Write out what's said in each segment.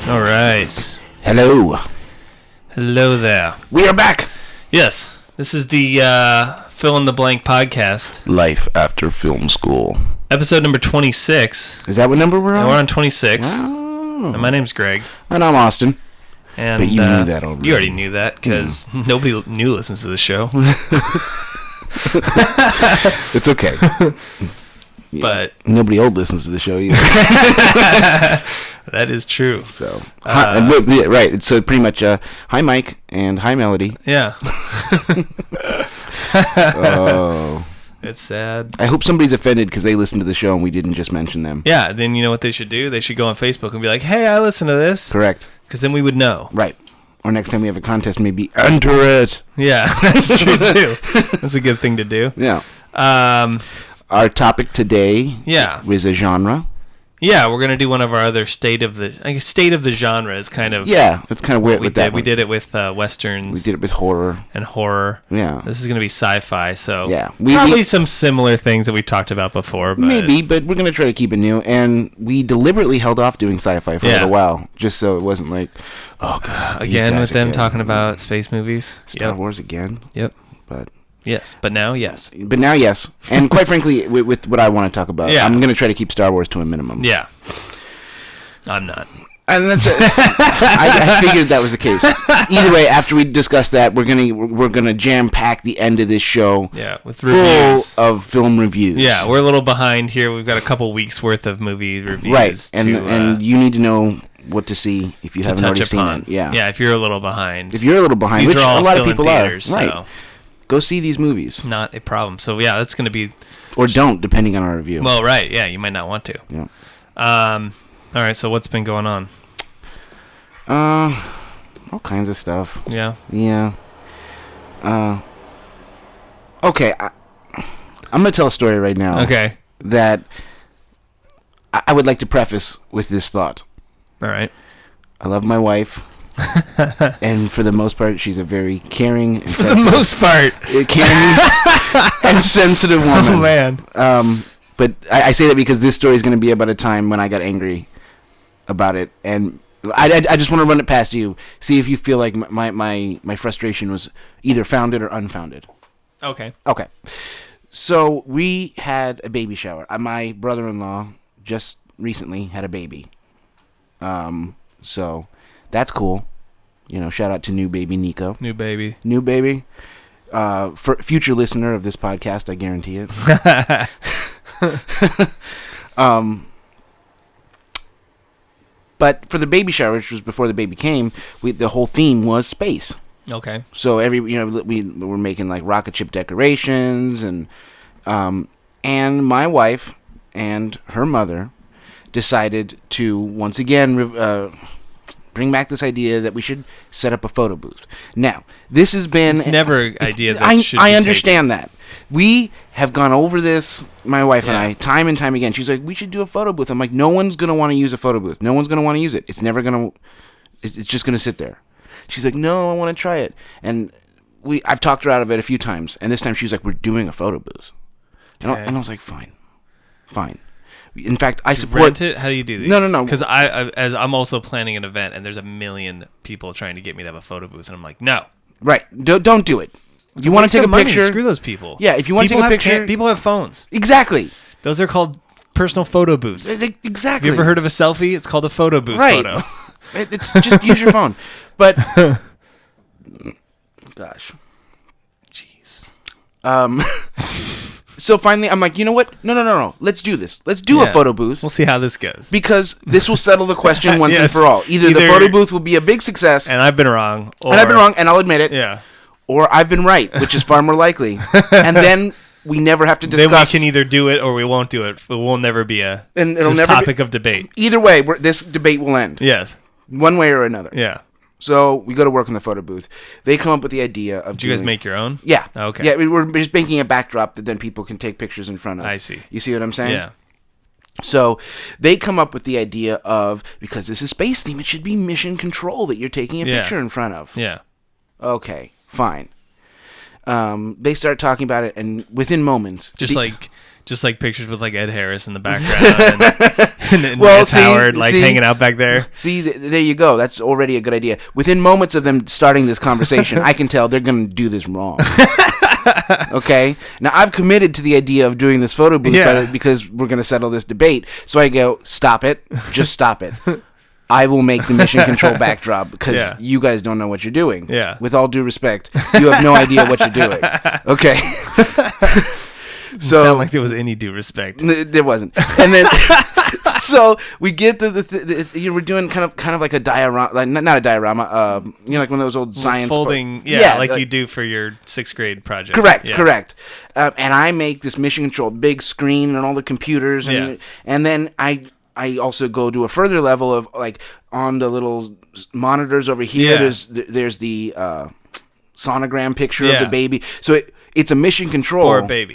All right. Hello. Hello there. We are back. Yes, this is the Fill in the Blank podcast. Life after film school. Episode number 26. Is that what number we're on? And we're on 26. Oh. And my name's Greg. And I'm Austin. And, but you knew that already. You already knew that because nobody new listens to the show. It's okay. Yeah. But nobody old listens to the show either. That is true. So, right. So pretty much, hi Mike and hi Melody. Yeah. Oh. It's sad. I hope somebody's offended because they listened to the show and we didn't just mention them. Yeah, then you know what they should do? They should go on Facebook and be like, hey, I listened to this. Correct. Because then we would know. Right. Or next time we have a contest, maybe enter it. Yeah, that's true too. That's a good thing to do. Yeah. Our topic today is a genre. Yeah, we're gonna do one of our other state of the genre is kind of that's kind of weird with that. We did it with westerns. We did it with horror and horror. Yeah, this is gonna be sci-fi. So yeah, probably some similar things that we talked about before. But maybe, but we're gonna try to keep it new. And we deliberately held off doing sci-fi for a little while, just so it wasn't like, oh god, again with them talking about space movies, Star Wars again. Yep, but. Yes, but now, yes. But now, yes. And quite frankly, with what I want to talk about, I'm going to try to keep Star Wars to a minimum. Yeah. I'm not. And that's I figured that was the case. Either way, after we discuss that, we're gonna jam pack the end of this show. Yeah, with reviews. Full of film reviews. Yeah, we're a little behind here. We've got a couple weeks worth of movie reviews. Right, and you need to know what to see if you haven't already seen it. Yeah. Yeah, if you're a little behind. Which a lot of people are. Right. So. Go see these movies. Not a problem. So, yeah, that's going to be... Or don't, depending on our review. Well, right. Yeah, you might not want to. Yeah. All right, so what's been going on? All kinds of stuff. Yeah? Yeah. Okay, I'm going to tell a story right now. Okay. That I would like to preface with this thought. All right. I love my wife. And for the most part, she's a very caring and sensitive. For the most part, caring and sensitive woman. Oh man! But I say that because this story is going to be about a time when I got angry about it, and I just want to run it past you, see if you feel like my frustration was either founded or unfounded. Okay. Okay. So we had a baby shower. My brother-in-law just recently had a baby. So. That's cool. You know, shout out to new baby Nico. New baby. For future listener of this podcast, I guarantee it. But for the baby shower, which was before the baby came, the whole theme was space. Okay. So we were making like rocket ship decorations and my wife and her mother decided to once again bring back this idea that we should set up a photo booth. Now, this has been... It's never an idea that should be I understand that. We have gone over this, my wife and I, time and time again. She's like, we should do a photo booth. I'm like, no one's going to want to use a photo booth. No one's going to want to use it. It's never going to... It's just going to sit there. She's like, no, I want to try it. And I've talked her out of it a few times. And this time she's like, we're doing a photo booth. And I was like, fine. In fact, I support... Rent it? How do you do these? No. Because I'm also planning an event, and there's a million people trying to get me to have a photo booth, and I'm like, no. Right. Don't do it. You want to take a picture? Screw those people. Yeah, if you want to take a picture... People have phones. Exactly. Those are called personal photo booths. Exactly. Have you ever heard of a selfie? It's called a photo booth photo. It's just use your phone. But... Gosh. Jeez. So finally, I'm like, you know what? No. Let's do this. Let's do a photo booth. We'll see how this goes. Because this will settle the question once and for all. Either the photo booth will be a big success. And I've been wrong. And I'll admit it. Yeah. Or I've been right, which is far more likely. And then we never have to discuss. Then we can either do it or we won't do it. It will never be a topic of debate. Either way, this debate will end. Yes. One way or another. Yeah. So we go to work in the photo booth. They come up with the idea of... Did you guys make your own? Yeah. Oh, okay. Yeah, we're just making a backdrop that then people can take pictures in front of. I see. You see what I'm saying? Yeah. So they come up with the idea of, because this is space theme, it should be mission control that you're taking a picture in front of. Yeah. Okay, fine. They start talking about it, and within moments... Just like pictures with like Ed Harris in the background. and Well, Matt Howard hanging out back there. See, there you go. That's already a good idea. Within moments of them starting this conversation, I can tell they're going to do this wrong. Okay? Now, I've committed to the idea of doing this photo booth because we're going to settle this debate. So I go, stop it. Just stop it. I will make the mission control backdrop because you guys don't know what you're doing. Yeah. With all due respect, you have no idea what you're doing. Okay? So sound like there was any due respect. There wasn't. And then so we get we're doing kind of like a diorama, like not a diorama, like one of those old science folding, like you do for your 6th grade project. Correct. And I make this mission control big screen and all the computers, and then I also go to a further level of like on the little monitors over here. There's the sonogram picture of the baby. So it's a mission control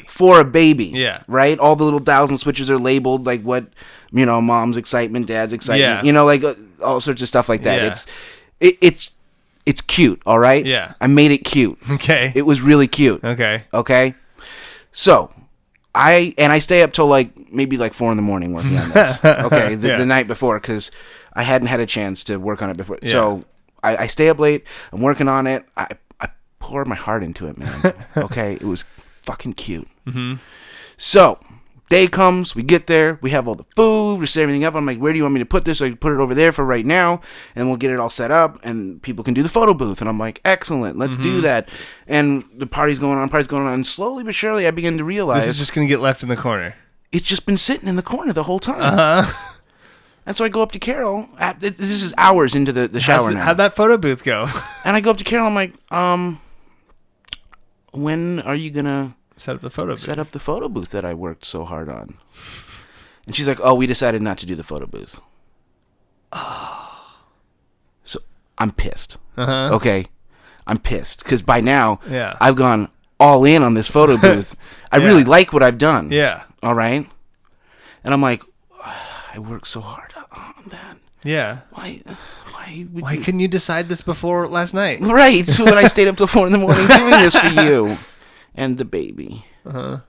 for a baby. Yeah. Right? All the little dials and switches are labeled like what, mom's excitement, dad's excitement, like all sorts of stuff like that. Yeah. It's cute, all right? Yeah. I made it cute. Okay. It was really cute. Okay? So, I stay up till maybe 4 a.m. working on this. Okay, the night before, because I hadn't had a chance to work on it before. Yeah. So I stay up late. I'm working on it. I pour my heart into it, man. Okay, it was fucking cute. Mm-hmm. So day comes, we get there, we have all the food, we set everything up. I'm like, where do you want me to put this? So I can put it over there for right now, and we'll get it all set up, and people can do the photo booth. And I'm like, excellent, let's do that. And the party's going on, and slowly but surely I begin to realize this is just going to get left in the corner. It's just been sitting in the corner the whole time. And so I go up to Carol. This is hours into the shower now. How'd that photo booth go? And I go up to Carol. I'm like, when are you gonna set up the photo booth that I worked so hard on? And she's like, oh, we decided not to do the photo booth. So I'm pissed. Okay, I'm pissed because by now I've gone all in on this photo booth. I really like what I've done. Yeah. All right. And I'm like, I worked so hard on that. Yeah. Why couldn't you decide this before last night? Right. So when I stayed up till 4 a.m. doing this for you and the baby. And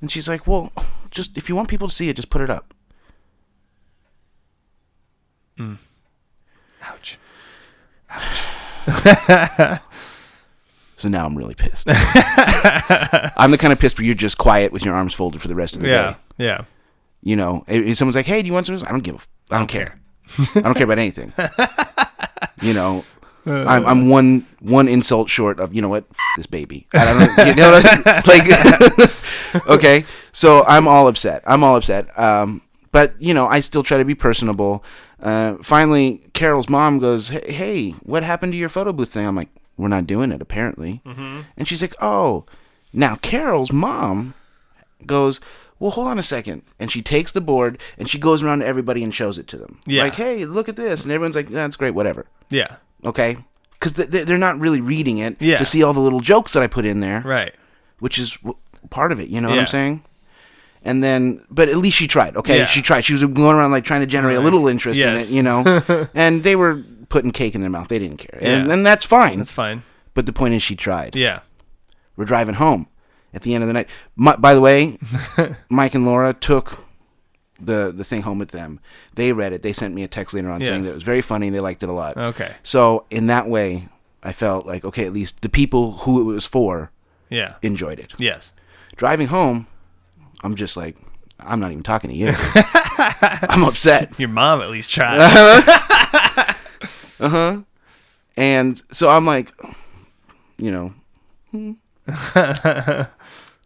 she's like, well, just if you want people to see it, just put it up. Ouch. So now I'm really pissed. I'm the kind of pissed where you're just quiet with your arms folded for the rest of the day. Yeah. If someone's like, hey, do you want some? I don't care. I don't care about anything. I'm one insult short of, you know what, this baby. I don't know, okay. So I'm all upset. But I still try to be personable. Finally, Carol's mom goes, hey, what happened to your photo booth thing? I'm like, we're not doing it apparently. And she's like, oh. Now Carol's mom goes, well, hold on a second. And she takes the board, and she goes around to everybody and shows it to them. Yeah. Like, hey, look at this. And everyone's like, that's great, whatever. Yeah. Okay? Because they're not really reading it to see all the little jokes that I put in there. Right. Which is part of it, you know what I'm saying? And then, but at least she tried, okay? Yeah. She tried. She was going around, trying to generate a little interest in it, And they were putting cake in their mouth. They didn't care. Yeah. And that's fine. That's fine. But the point is she tried. Yeah. We're driving home. At the end of the night, by the way, Mike and Laura took the thing home with them. They read it. They sent me a text later on saying that it was very funny and they liked it a lot. Okay. So in that way, I felt like, okay, at least the people who it was for enjoyed it. Yes. Driving home, I'm just like, I'm not even talking to you. I'm upset. Your mom at least tried. And so I'm like,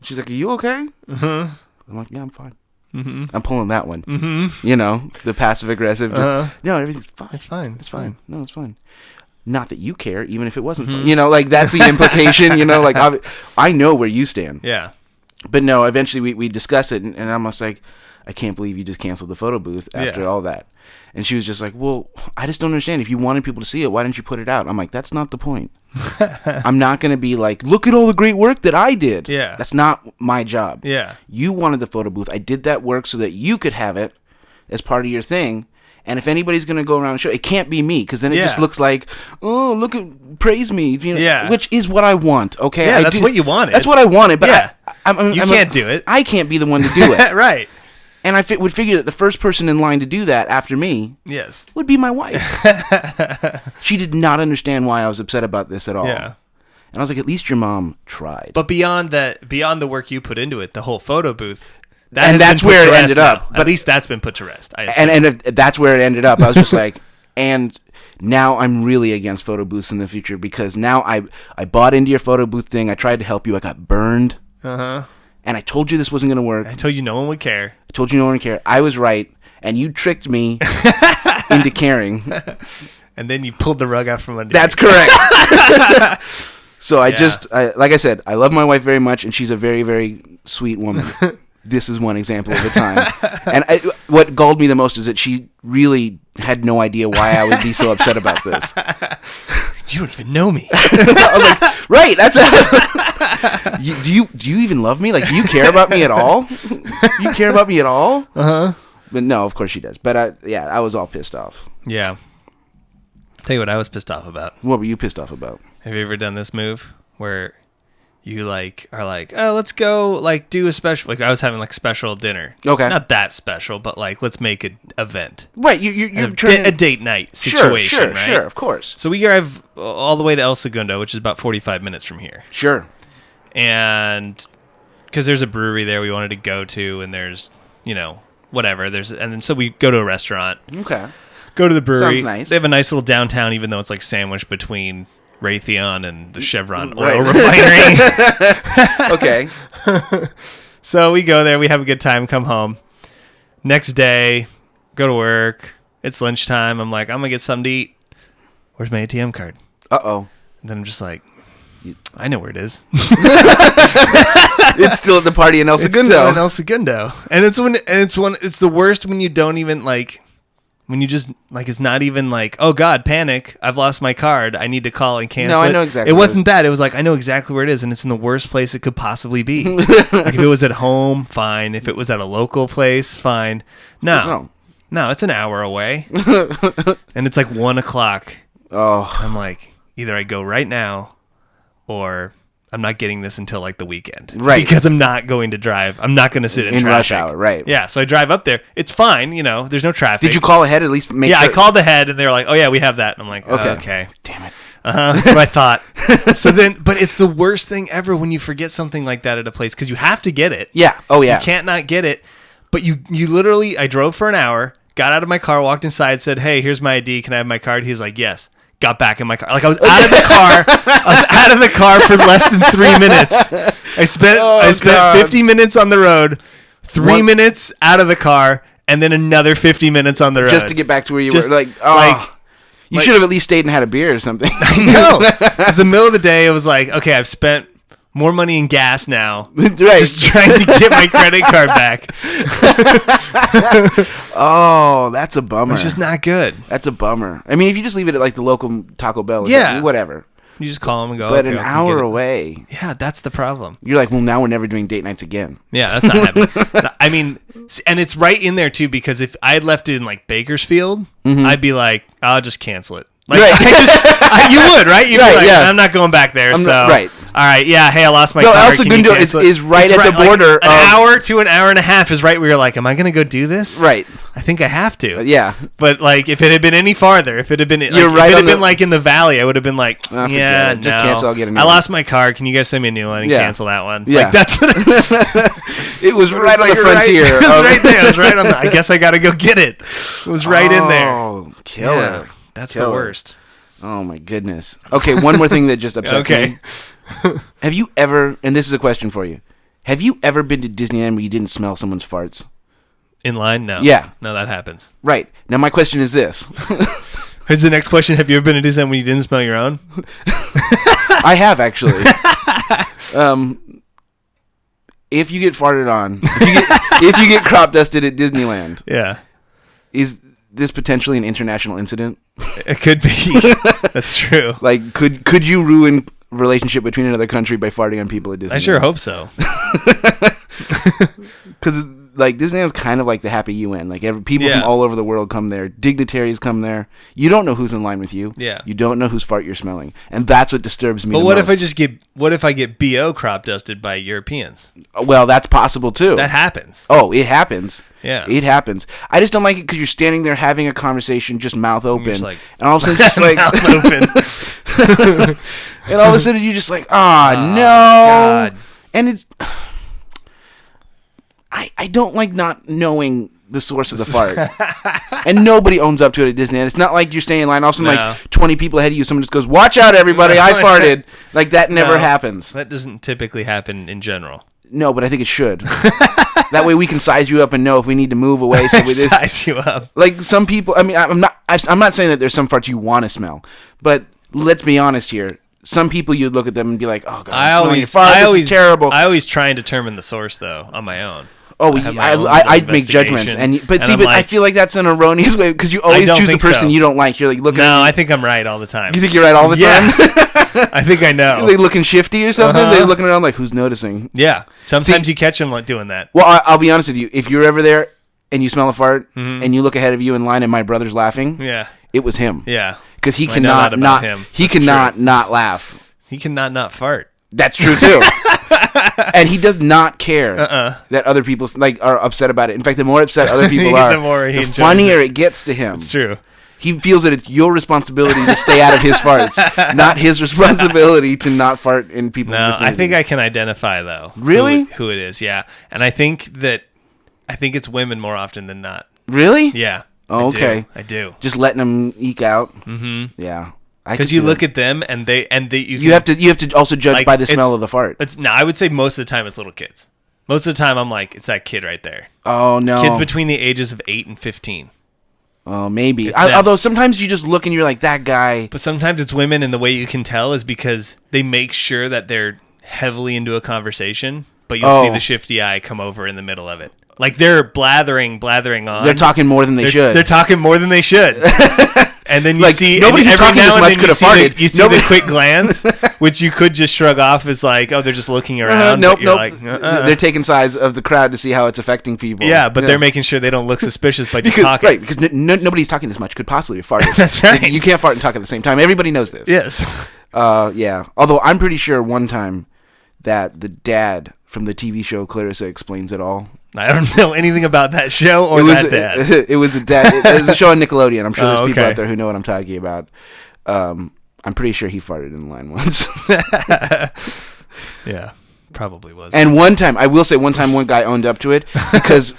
She's like, are you okay? I'm like, yeah, I'm fine. I'm pulling that one. The passive aggressive. No, everything's fine. It's fine. It's fine. No, it's fine. Not that you care, even if it wasn't fun. That's the implication. I know where you stand. Yeah. But no, eventually we discuss it, and I'm just like, I can't believe you just canceled the photo booth after all that. And she was just like, well, I just don't understand. If you wanted people to see it, why didn't you put it out? I'm like, that's not the point. I'm not going to be like, look at all the great work that I did. Yeah. That's not my job. Yeah. You wanted the photo booth. I did that work so that you could have it as part of your thing. And if anybody's going to go around and show it can't be me, because then it just looks like, oh, look at, praise me. Which is what I want, okay? Yeah, that's what you wanted. That's what I wanted, but you can't do it. I can't be the one to do it. Right. And I would figure that the first person in line to do that after me Yes. would be my wife. She did not understand why I was upset about this at all. Yeah. And I was like, at least your mom tried. But beyond the work you put into it, the whole photo booth, that's where it ended up. But at least that's been put to rest. And if that's where it ended up. I was just like, and now I'm really against photo booths in the future because now I bought into your photo booth thing. I tried to help you. I got burned. Uh-huh. And I told you this wasn't going to work. I told you no one would care. I told you no one would care. I was right. And you tricked me into caring. And then you pulled the rug out from under That's you. correct. So like I said, I love my wife very much, and she's a very, very sweet woman. This is one example of the time. And what galled me the most is that she really had no idea why I would be so upset about this. You don't even know me. I was like, right, that's do you even love me? Like, do you care about me at all? Do you care about me at all? Uh-huh. But no, of course she does. But I was all pissed off. Yeah. Tell you what I was pissed off about. What were you pissed off about? Have you ever done this move where you are like, oh, let's go like do a special, like I was having like special dinner. Okay. Not that special, but like let's make an event. Right, you're trying a date night situation, sure, right? Sure, of course. So we drive all the way to El Segundo, which is about 45 minutes from here. Sure. And because there's a brewery there we wanted to go to, and there's, whatever. And then so we go to a restaurant. Okay. Go to the brewery. Sounds nice. They have a nice little downtown, even though it's like sandwiched between Raytheon and the Chevron oil refinery. Okay. So we go there. We have a good time. Come home. Next day, go to work. It's lunchtime. I'm like, I'm going to get something to eat. Where's my ATM card? Uh-oh. And then I'm just like, I know where it is. It's still at the party in El Segundo. It's still in El Segundo. And it's the worst when you don't even like, when you just like, it's not even like, oh God, panic, I've lost my card, I need to call and cancel. No, I know exactly. It wasn't that. It was like, I know exactly where it is, and it's in the worst place it could possibly be. Like if it was at home, fine. If it was at a local place, fine. No, it's an hour away, and it's like 1:00. Oh, I'm like, either I go right now, or I'm not getting this until like the weekend. Right. Because I'm not going to drive. I'm not going to sit in traffic. rush hour, right. Yeah, so I drive up there. It's fine, there's no traffic. Did you call ahead at least? Yeah, I called ahead, and they were like, oh yeah, we have that. And I'm like, okay. Damn it. That's what I thought. So then, but it's the worst thing ever when you forget something like that at a place, because you have to get it. Yeah. Oh yeah. You can't not get it. But you literally, I drove for an hour, got out of my car, walked inside, said, hey, here's my ID. Can I have my card? He was like, yes. Got back in my car. Like I was out of the car. I was out of the car for less than 3 minutes. I spent 50 minutes on the road, 3 minutes out of the car, and then another 50 minutes on the road. Just to get back to where you were. You should have at least stayed and had a beer or something. I know. It was the middle of the day. It was like, okay, I've spent more money in gas now. Right. Just trying to get my credit card back. Oh, that's a bummer. It's just not good. That's a bummer. I mean, if you just leave it at like the local Taco Bell or something, whatever. You just call them and go, but an hour away. Yeah, that's the problem. You're like, well, now we're never doing date nights again. Yeah, that's not happening. I mean, and it's right in there too, because if I had left it in like Bakersfield, I'd be like, I'll just cancel it. Like, right. You would, right? You'd be like, I'm not going back there. Right. All right. Yeah. Hey, I lost my card. El Segundo is right at the border. Like an hour to an hour and a half is right where you're like, am I going to go do this? Right. I think I have to. Yeah. But like, if it had been any farther, if it had been, like, you're right. If it had been like in the valley, I would have been like, just cancel. I'll get a new one. I lost my card. Can you guys send me a new one and cancel that one? Yeah. Like that's. It was right on the frontier. It was right there. It was right on. I guess I got to go get it. It was right in there. Oh, killer. Yeah, that's the worst. Oh my goodness. Okay, one more thing that just upsets me. Have you ever, and this is a question for you, have you ever been to Disneyland where you didn't smell someone's farts? In line? No. Yeah. No, that happens. Right. Now my question is this. Is the next question, have you ever been to Disneyland when you didn't smell your own? I have, actually. If you get farted on, if you get crop dusted at Disneyland, is this potentially an international incident? It could be. That's true. Like, could you ruin relationship between another country by farting on people at Disneyland? I sure hope so. Because like Disneyland's kind of like the happy UN. Like people Yeah. from all over the world come there. Dignitaries come there. You don't know who's in line with you. Yeah. You don't know whose fart you're smelling, and that's what disturbs me. But the what most. if I get BO crop dusted by Europeans? Well, that's possible too. That happens. Oh, it happens. Yeah. It happens. I just don't like it because you're standing there having a conversation, just mouth open, just like, and all of a sudden, just like mouth open. and all of a sudden, you're just like, no. God. And it's, I don't like not knowing the source of the fart. And nobody owns up to it at Disneyland. It's not like you're staying in line. All of a sudden, No. like 20 people ahead of you, someone just goes, "Watch out, everybody! I farted." Like that never No, happens. That doesn't typically happen in general. No, but I think it should. That way we can size you up and know if we need to move away. So with this, Size you up. like some people, I mean, I'm not saying that there's some farts you want to smell, but let's be honest here. Some people, you'd look at them and be like, "Oh God, I'm smelling your fart. This is terrible." I always try and determine the source though on my own. Oh, I have my own little I'd make judgments, investigation, but I'm I like, feel like that's an erroneous way because you always don't choose a think person so. you don't like. You're like looking. No, at I think I'm right all the time. you think you're right all the Yeah. time. I think I know. Are they looking shifty or something? Uh-huh. They're looking around like, who's noticing? Yeah. Sometimes you catch them like doing that. Well, I'll be honest with you. If you're ever there and you smell a fart and you look ahead of you in line and my brother's laughing, Yeah. it was him. Yeah. Because he I know that cannot about not him. he That's cannot not laugh. He cannot not fart. That's true too. And he does not care that other people are upset about it. In fact, the more upset other people are, The more he the enjoys funnier it gets to him. It's true. He feels that it's your responsibility to stay out of his farts, not his responsibility to not fart in people's No, vicinities. I think I can identify though. Really? Who it is? Yeah, and I think it's women more often than not. Really? Yeah. Oh, okay. I do. Just letting them eke out. Mm-hmm. Yeah. Because you look at them and you have to also judge like, by the smell it's- of the fart. I would say most of the time it's little kids. Most of the time I'm like, it's that kid right there. Oh no. Kids between the ages of 8 and 15. Oh, maybe. It's them. Although sometimes you just look and you're like, that guy. But sometimes it's women, and the way you can tell is because they make sure that they're heavily into a conversation, but you'll see the shifty eye come over in the middle of it. Like they're blathering on. They're talking more than they should. They're talking more than they should. And then you Like, see nobody who's every talking now this and much then could have farted. You see Nobody- the quick glance, which you could just shrug off as like, oh, they're just looking around. Nope, but you're nope. like, They're taking sides of the crowd to see how it's affecting people. Yeah, but they're making sure they don't look suspicious by just talking. Right, because nobody's talking this much could possibly have farted. That's right. You can't fart and talk at the same time. Everybody knows this. Yes. Yeah. Although I'm pretty sure one time that the dad from the TV show Clarissa Explains It All. I don't know anything about that show or that dad. It was a dad. It was a show on Nickelodeon. I'm sure there's people okay. out there who know what I'm talking about. I'm pretty sure he farted in line once. Yeah, probably was. And one time, I will say, one guy owned up to it because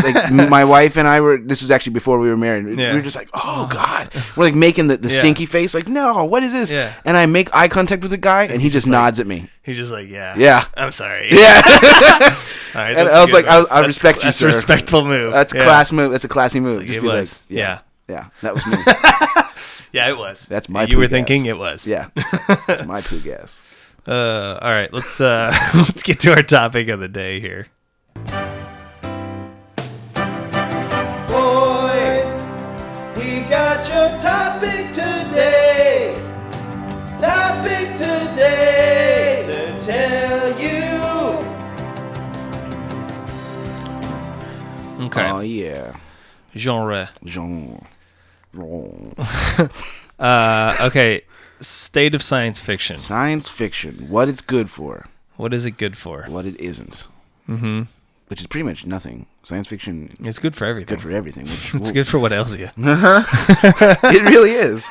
like my wife and I were. This was actually before we were married. Yeah. We were just like, oh God, we're like making the stinky face, like, no, what is this? Yeah. And I make eye contact with the guy, and he just nods at me. He's just like, yeah. Yeah. I'm sorry. Yeah. All right, And that's I was good, like, man. I respect you, That's sir. a respectful move. That's Yeah. class move. That's a classy move. Just It be was. like, Yeah. that was me. Yeah, it was. That's my You poo were gas. thinking it was. Yeah, that's my poo gas. All right, let's let's get to our topic of the day here. Boy, we got your topic today. Topic today to tell you. Okay. Oh yeah, Genre. Jean. Okay. State of science fiction. Science fiction. What it's good for. What is it good for? What it isn't. Mm-hmm. Which is pretty much nothing. Science fiction. It's good for everything. Good for everything. Which, It's good for what ails you. It really is.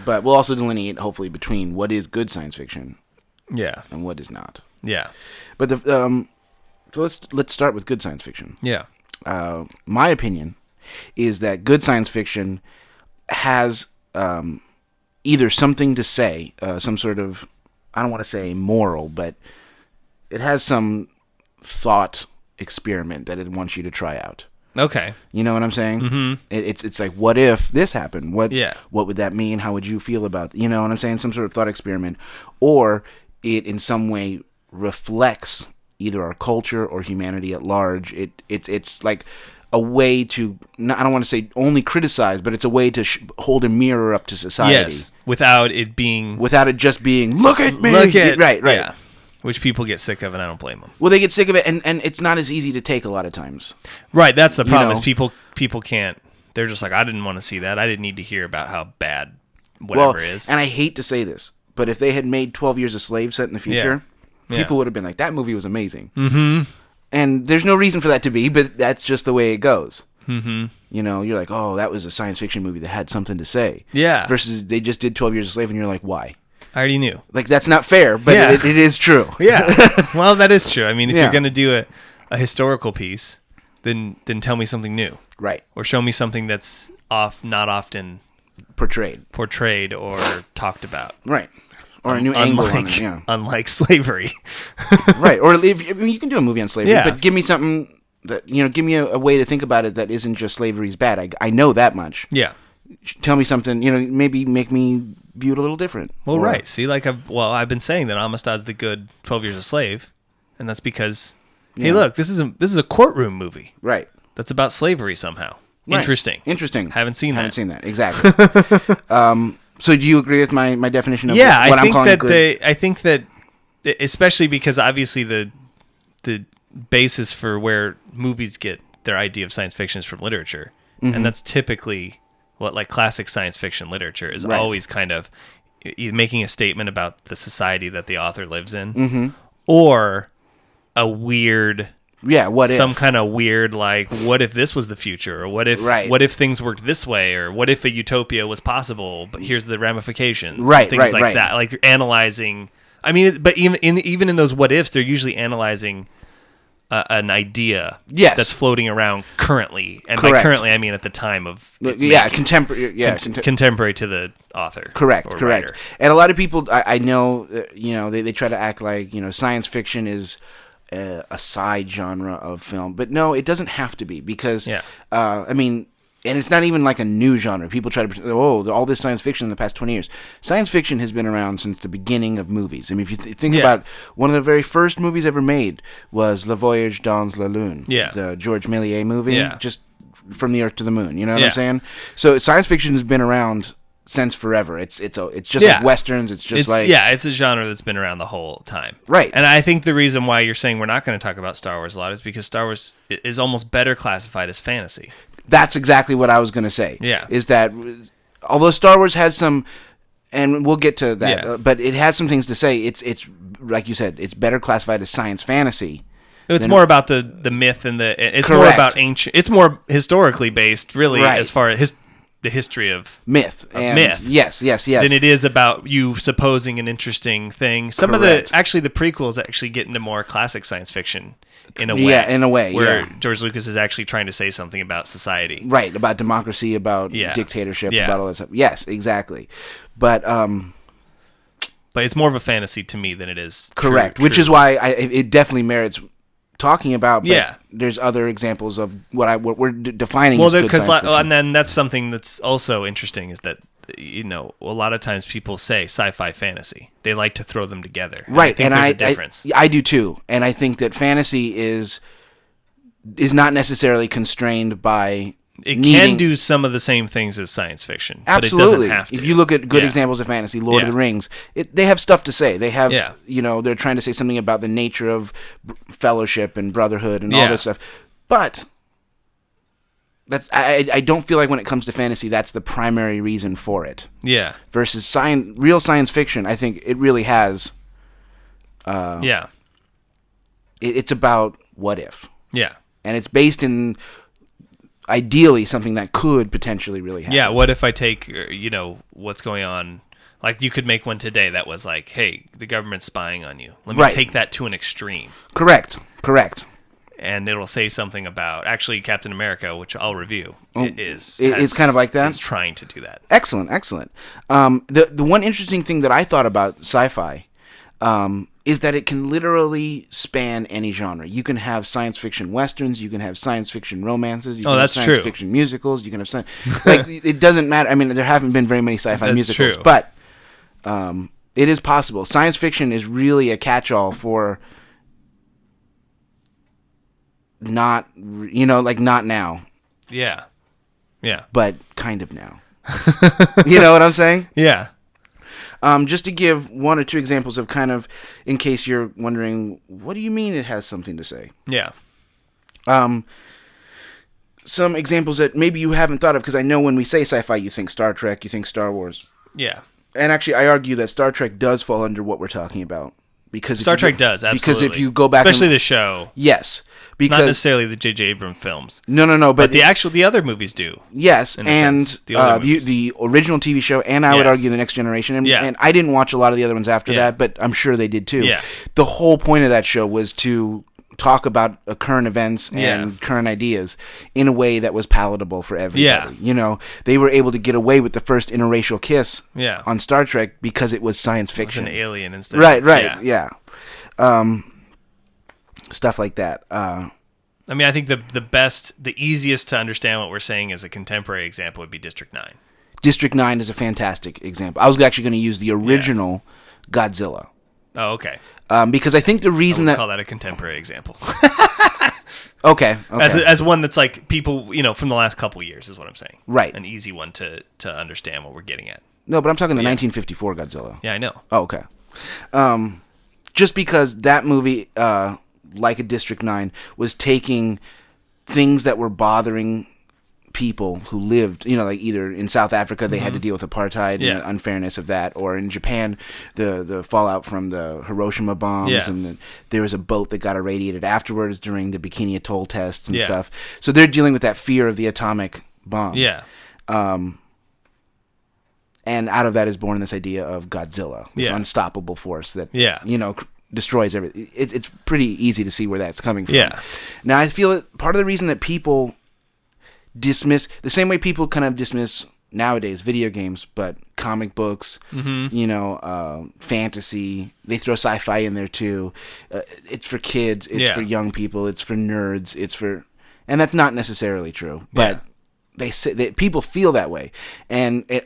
But we'll also delineate, hopefully, between what is good science fiction Yeah. and what is not. Yeah. But so let's start with good science fiction. Yeah. My opinion is that good science fiction has either something to say, some sort of, I don't want to say moral, but it has some thought experiment that it wants you to try out. Okay. You know what I'm saying? Mm-hmm. It's like, what if this happened? What would that mean? How would you feel about, you know what I'm saying? Some sort of thought experiment. Or it in some way reflects either our culture or humanity at large. It's like a way to, I don't want to say only criticize, but it's a way to hold a mirror up to society. Yes. Without it just being Without it just being, look at me. Look at Right. Yeah. Which people get sick of, and I don't blame them. Well, they get sick of it, and it's not as easy to take a lot of times. Right, that's the problem. know? Is people can't. They're just like, I didn't want to see that. I didn't need to hear about how bad whatever is. And I hate to say this, but if they had made 12 Years a Slave set in the future, people would have been like, that movie was amazing. Mm-hmm. And there's no reason for that to be, but that's just the way it goes. Mm-hmm. You know, you're like, oh, that was a science fiction movie that had something to say. Yeah. Versus they just did 12 Years a Slave, and you're like, why? I already knew. Like, that's not fair, but it is true. Yeah. Well, that is true. I mean, if you're going to do a historical piece, then tell me something new. Right. Or show me something that's not often portrayed or talked about. Right. Or a new angle on it, yeah. Unlike slavery. Right. Or you can do a movie on slavery, Yeah. but give me something that, give me a way to think about it that isn't just slavery's bad. I know that much. Yeah. Tell me something, maybe make me view it a little different. Well, right. See, I've been saying that Amistad's the good 12 Years a Slave, and that's because, hey, look, this is a courtroom movie. Right. That's about slavery somehow. Right. Interesting. Haven't seen that. Exactly. So do you agree with my definition of what I'm calling good? I think that, especially because obviously the basis for where movies get their idea of science fiction is from literature, and that's typically what classic science fiction literature is always kind of making a statement about the society that the author lives in, or a weird. Yeah, what if? Some kind of weird, what if this was the future? Or what if things worked this way? Or what if a utopia was possible, but here's the ramifications? Right, things like that. Like analyzing... I mean, but even in those what ifs, they're usually analyzing an idea that's floating around currently. And by currently, I mean at the time of its contemporary. Contemporary to the author. Correct. Writer. And a lot of people, I know, they try to act like, science fiction is... a side genre of film, but no, it doesn't have to be because I mean, and it's not even like a new genre. People try to all this science fiction in the past 20 years. Science fiction has been around since the beginning of movies. I mean, if you think about one of the very first movies ever made was Le Voyage dans la Lune, the George Méliès movie, just from the Earth to the Moon. You know what I'm saying? So science fiction has been around since forever. It's just like westerns. It's a genre that's been around the whole time. Right. And I think the reason why you're saying we're not going to talk about Star Wars a lot is because Star Wars is almost better classified as fantasy. That's exactly what I was going to say. Yeah. Is that although Star Wars has some, and we'll get to that, but it has some things to say. It's like you said, it's better classified as science fantasy. It's more about the myth and it's more about ancient. It's more historically based, really, as far as the history of myth. Yes. Than it is about you supposing an interesting thing. Some of the prequels actually get into more classic science fiction in a way. Yeah, in a way. Where George Lucas is actually trying to say something about society. Right, about democracy, about dictatorship, about all that stuff. Yes, exactly. But it's more of a fantasy to me than it is correct, which is why it definitely merits talking about, but there's other examples of what we're defining as good science fiction. And then that's something that's also interesting is that, a lot of times people say sci-fi fantasy. They like to throw them together. Right, and I think there's a difference. I do too, and I think that fantasy is not necessarily constrained by... It can do some of the same things as science fiction, absolutely. But it doesn't have to. If you look at good examples of fantasy, Lord of the Rings, they have stuff to say. They have, they're trying to say something about the nature of fellowship and brotherhood and all this stuff. But that's I don't feel like when it comes to fantasy, that's the primary reason for it. Yeah. Versus real science fiction, I think it really has. It's about what if. Yeah. And it's based in... ideally something that could potentially really happen. Yeah, what if I take, what's going on? Like, you could make one today that was like, hey, the government's spying on you. Let me take that to an extreme. Correct. And it'll say something about, actually, Captain America, which I'll review, it's kind of like that? It's trying to do that. Excellent. The one interesting thing that I thought about sci-fi is that it can literally span any genre. You can have science fiction westerns, you can have science fiction romances, you can have science fiction musicals, you can have it doesn't matter. I mean, there haven't been very many sci-fi musicals, but it is possible. Science fiction is really a catch-all for not now. Yeah. But kind of now. You know what I'm saying? Yeah. Just to give one or two examples of kind of, in case you're wondering, what do you mean it has something to say? Yeah. Some examples that maybe you haven't thought of, because I know when we say sci-fi, you think Star Trek, you think Star Wars. Yeah. And actually, I argue that Star Trek does fall under what we're talking about. Because Star Trek does, absolutely. Because if you go back... Especially the show. Yes. Because, not necessarily the J.J. Abrams films. No. But the other movies do. Yes, and the original TV show, and I would argue the Next Generation. And I didn't watch a lot of the other ones after that, but I'm sure they did too. Yeah. The whole point of that show was to talk about current events and current ideas in a way that was palatable for everybody. Yeah. You know, they were able to get away with the first interracial kiss on Star Trek because it was science fiction. It was an alien instead. Right, yeah. Stuff like that. I mean, I think the easiest to understand what we're saying as a contemporary example would be District 9. District 9 is a fantastic example. I was actually going to use the original Godzilla. Oh, okay. Because I think the reason I would call that a contemporary example. Okay. As one that's like people, from the last couple years is what I'm saying. Right. An easy one to understand what we're getting at. No, but I'm talking the 1954 Godzilla. Yeah, I know. Oh, okay. Just because that movie, like a District 9, was taking things that were bothering people who lived, like either in South Africa they had to deal with apartheid and the unfairness of that, or in Japan the fallout from the Hiroshima bombs, and there was a boat that got irradiated afterwards during the Bikini Atoll tests and stuff. So they're dealing with that fear of the atomic bomb. Yeah. And out of that is born this idea of Godzilla, this unstoppable force that destroys everything. It's pretty easy to see where that's coming from. Yeah. Now I feel that part of the reason that people dismiss, the same way people kind of dismiss nowadays video games, but comic books, fantasy, they throw sci-fi in there too. It's for kids, it's for young people, it's for nerds, and that's not necessarily true, but they say that people feel that way,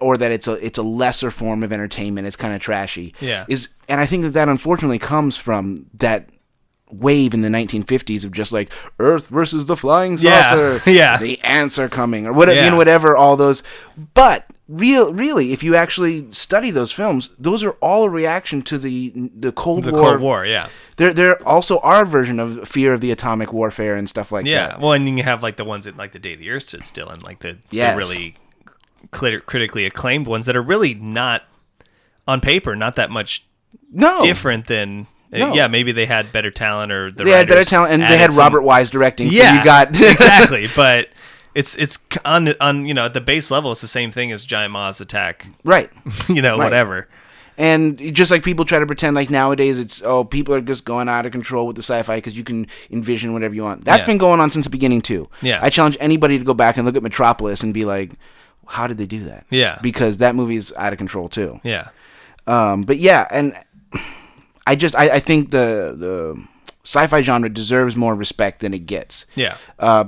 or that it's a lesser form of entertainment. It's kind of trashy. Yeah. And I think that unfortunately comes from that wave in the 1950s of just like Earth versus the flying saucer. Yeah. The ants are coming, or whatever. Whatever. All those, but really, if you actually study those films, those are all a reaction to the Cold War. The Cold War, yeah. They're also our version of fear of the atomic warfare and stuff like that. Yeah, well, and you have like the ones that like The Day the Earth Stood Still, and like the really critically acclaimed ones that are really not, on paper, not that much different than. No. Yeah, maybe they had better talent, or they had better talent, and they had Robert Wise directing. So you got exactly, but it's on at the base level, it's the same thing as Giant Moths Attack. Right. Whatever. And just like people try to pretend like nowadays it's, people are just going out of control with the sci-fi because you can envision whatever you want. That's been going on since the beginning too. Yeah. I challenge anybody to go back and look at Metropolis and be like, how did they do that? Yeah. Because that movie's out of control too. Yeah. But yeah, and I think the sci-fi genre deserves more respect than it gets. Yeah.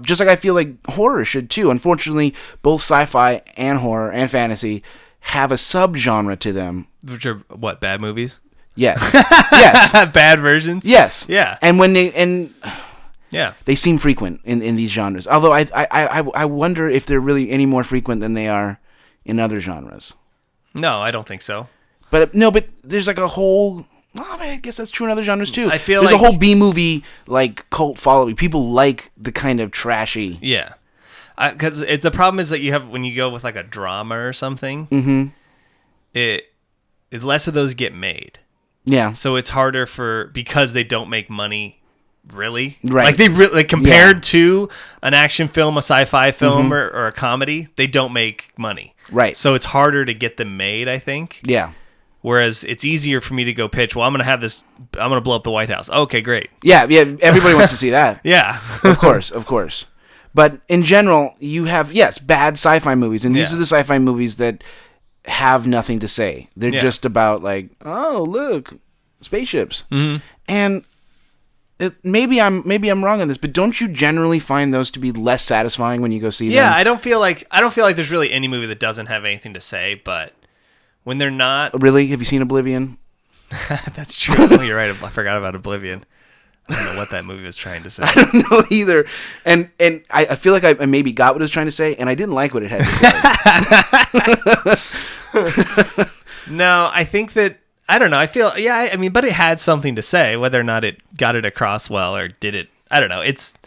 Just like I feel like horror should too. Unfortunately, both sci-fi and horror and fantasy have a subgenre to them. Which are what, bad movies? Yes. Yes. Bad versions? Yes. Yeah. And when they seem frequent in these genres. Although I wonder if they're really any more frequent than they are in other genres. No, I don't think so. But there's like a whole. Well, I guess that's true in other genres too. I feel there's like a whole B movie like cult following. People like the kind of trashy. Yeah, because the problem is that you have when you go with like a drama or something. Mm-hmm. It less of those get made. Yeah. So it's harder because they don't make money. Really, right? Like they really compared to an action film, a sci-fi film, or a comedy, they don't make money. Right. So it's harder to get them made, I think. Yeah. Whereas it's easier for me to go pitch, well, I'm going to blow up the White House. Okay, great. Yeah, everybody wants to see that. Yeah. Of course. But in general, you have, bad sci-fi movies. And these are the sci-fi movies that have nothing to say. They're just about like, oh, look, spaceships. Mm-hmm. And maybe I'm wrong on this, but don't you generally find those to be less satisfying when you go see them? Yeah, I don't feel like there's really any movie that doesn't have anything to say, but when they're not... Really? Have you seen Oblivion? That's true. Oh, you're right. I forgot about Oblivion. I don't know what that movie was trying to say. I don't know either. And I feel like I maybe got what it was trying to say, and I didn't like what it had to say. No, I think that I don't know. I feel I mean, but it had something to say. Whether or not it got it across well or did it, I don't know. It's